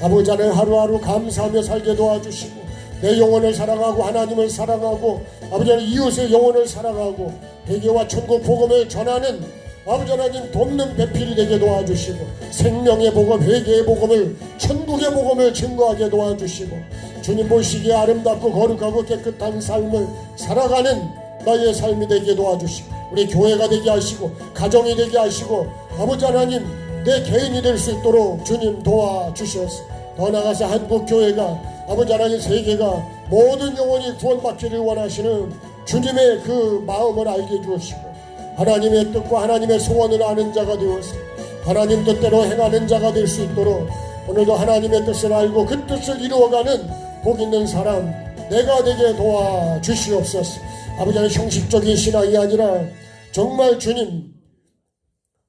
아버지 하나님 하루하루 감사하며 살게 도와주시고, 내 영혼을 사랑하고 하나님을 사랑하고 아버지 하나님 이웃의 영혼을 사랑하고 회개와 천국 복음을 전하는 아버지 하나님 돕는 배필이 되게 도와주시고, 생명의 복음, 회개의 복음을, 천국의 복음을 증거하게 도와주시고, 주님 보시기에 아름답고 거룩하고 깨끗한 삶을 살아가는 나의 삶이 되게 도와주시고, 우리 교회가 되게 하시고 가정이 되게 하시고 아버지 하나님 내 개인이 될 수 있도록 주님 도와주시옵소서. 더 나아가서 한국교회가 아버지 하나님 세계가 모든 영혼이 구원받기를 원하시는 주님의 그 마음을 알게 주시고, 하나님의 뜻과 하나님의 소원을 아는 자가 되어서 하나님 뜻대로 행하는 자가 될 수 있도록 오늘도 하나님의 뜻을 알고 그 뜻을 이루어가는 복 있는 사람 내가 되게 도와주시옵소서. 아버지 하나님 형식적인 신앙이 아니라 정말 주님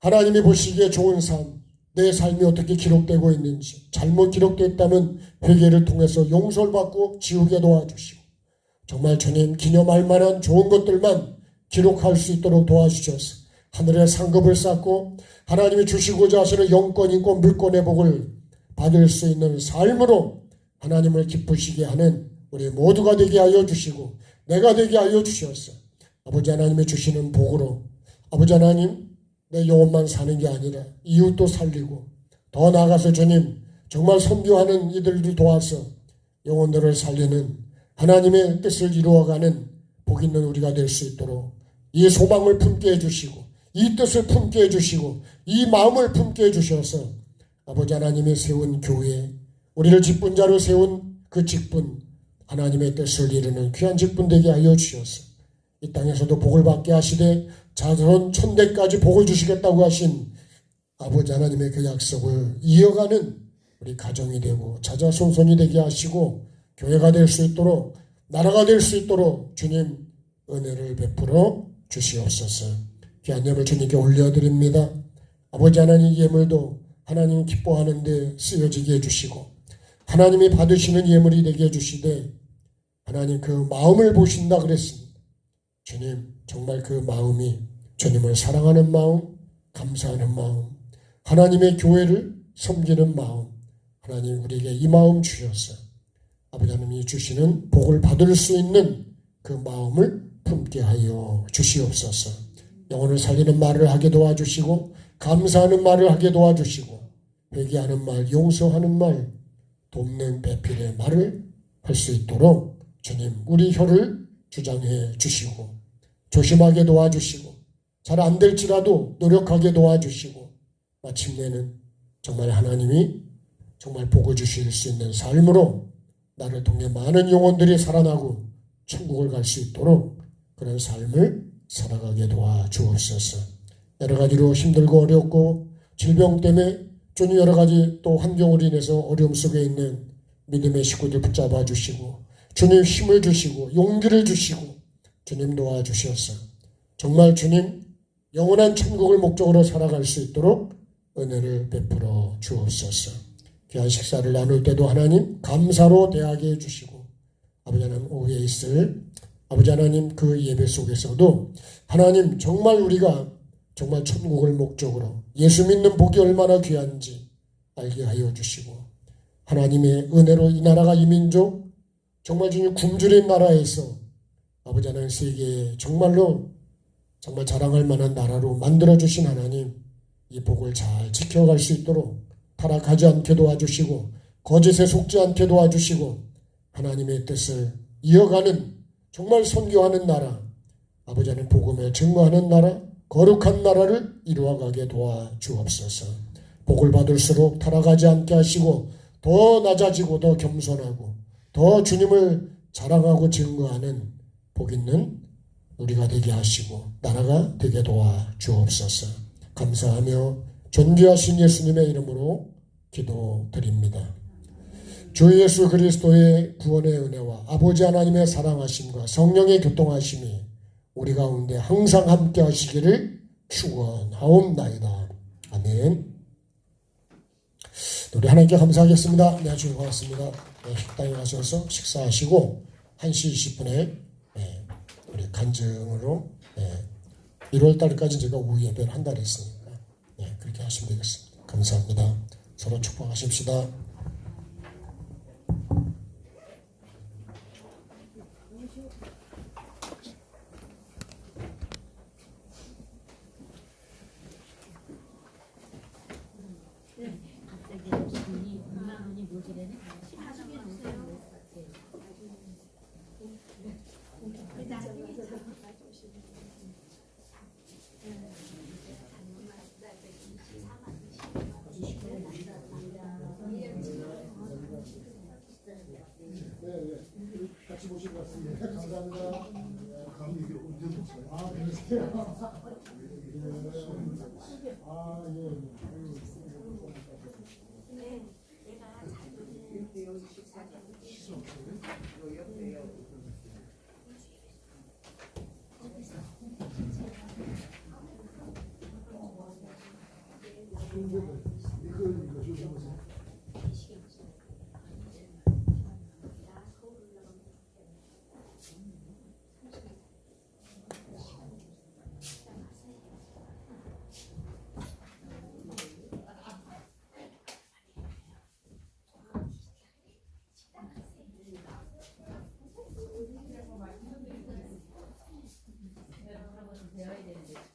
하나님이 보시기에 좋은 삶, 내 삶이 어떻게 기록되고 있는지, 잘못 기록됐다면 회개를 통해서 용서를 받고 지우게 도와주시고, 정말 주님 기념할 만한 좋은 것들만 기록할 수 있도록 도와주셔서 하늘의 상급을 쌓고 하나님이 주시고자 하시는 영권, 인권, 물권의 복을 받을 수 있는 삶으로 하나님을 기쁘시게 하는 우리 모두가 되게 하여 주시고, 내가 되게 하여 주셔서 아버지 하나님이 주시는 복으로 아버지 하나님 내 영혼만 사는 게 아니라 이웃도 살리고, 더 나아가서 주님 정말 선교하는 이들을 도와서 영혼들을 살리는 하나님의 뜻을 이루어가는 복 있는 우리가 될 수 있도록 이 소망을 품게 해주시고, 이 뜻을 품게 해주시고, 이 마음을 품게 해주셔서 아버지 하나님이 세운 교회, 우리를 직분자로 세운 그 직분, 하나님의 뜻을 이루는 귀한 직분 되게 하여 주셔서 이 땅에서도 복을 받게 하시되 자손 천대까지 복을 주시겠다고 하신 아버지 하나님의 그 약속을 이어가는 우리 가정이 되고 자자손손이 되게 하시고, 교회가 될 수 있도록, 나라가 될 수 있도록 주님 은혜를 베풀어 주시옵소서. 귀한 예물 주님께 올려드립니다. 아버지 하나님 예물도 하나님 기뻐하는 데 쓰여지게 해주시고, 하나님이 받으시는 예물이 되게 해주시되 하나님 그 마음을 보신다 그랬습니다. 주님 정말 그 마음이 주님을 사랑하는 마음, 감사하는 마음, 하나님의 교회를 섬기는 마음, 하나님 우리에게 이 마음 주셔서 아버지 하나님이 주시는 복을 받을 수 있는 그 마음을 품게 하여 주시옵소서. 영혼을 살리는 말을 하게 도와주시고, 감사하는 말을 하게 도와주시고, 회개하는 말, 용서하는 말, 돕는 배필의 말을 할 수 있도록 주님 우리 혀를 주장해 주시고, 조심하게 도와주시고, 잘 안 될지라도 노력하게 도와주시고, 마침내는 정말 하나님이 정말 복을 주실 수 있는 삶으로 나를 통해 많은 영혼들이 살아나고 천국을 갈 수 있도록 그런 삶을 살아가게 도와주옵소서. 여러 가지로 힘들고 어렵고 질병 때문에 주님 여러 가지 또 환경으로 인해서 어려움 속에 있는 믿음의 식구들 붙잡아 주시고, 주님 힘을 주시고 용기를 주시고 주님 도와주셔서 정말 주님 영원한 천국을 목적으로 살아갈 수 있도록 은혜를 베풀어 주옵소서. 귀한 식사를 나눌 때도 하나님 감사로 대하게 해주시고, 아버지 하나님 오후에 있을 아버지 하나님 그 예배 속에서도 하나님 정말 우리가 정말 천국을 목적으로 예수 믿는 복이 얼마나 귀한지 알게 하여 주시고, 하나님의 은혜로 이 나라가 이 민족 정말 주님 굶주린 나라에서 아버지 하나님 세계에 정말로 정말 자랑할 만한 나라로 만들어주신 하나님, 이 복을 잘 지켜갈 수 있도록 타락하지 않게 도와주시고 거짓에 속지 않게 도와주시고 하나님의 뜻을 이어가는 정말 선교하는 나라, 아버지 하나님 복음을 증거하는 나라, 거룩한 나라를 이루어가게 도와주옵소서. 복을 받을수록 타락하지 않게 하시고 더 낮아지고 더 겸손하고 더 주님을 자랑하고 증거하는 복 있는 우리가 되게 하시고 나라가 되게 도와주옵소서. 감사하며 존귀하신 예수님의 이름으로 기도드립니다. 주 예수 그리스도의 구원의 은혜와 아버지 하나님의 사랑하심과 성령의 교통하심이 우리 가운데 항상 함께 하시기를 축원하옵나이다. 아멘. 우리 하나님께 감사하겠습니다. 네, 아주 고맙습니다. 네, 식당에 가셔서 식사하시고 1시 20분에 우리 간증으로 1월달까지 제가 오후 예배를 한 달 했으니까 그렇게 하시면 되겠습니다. 감사합니다. 서로 축복하십시다. 같이 모시고 왔습니다. 감사합니다. 감이 이게 언제 먹어요? 아, 그러세요? 아, 예. 이거 조심하세요. 배워야 되는데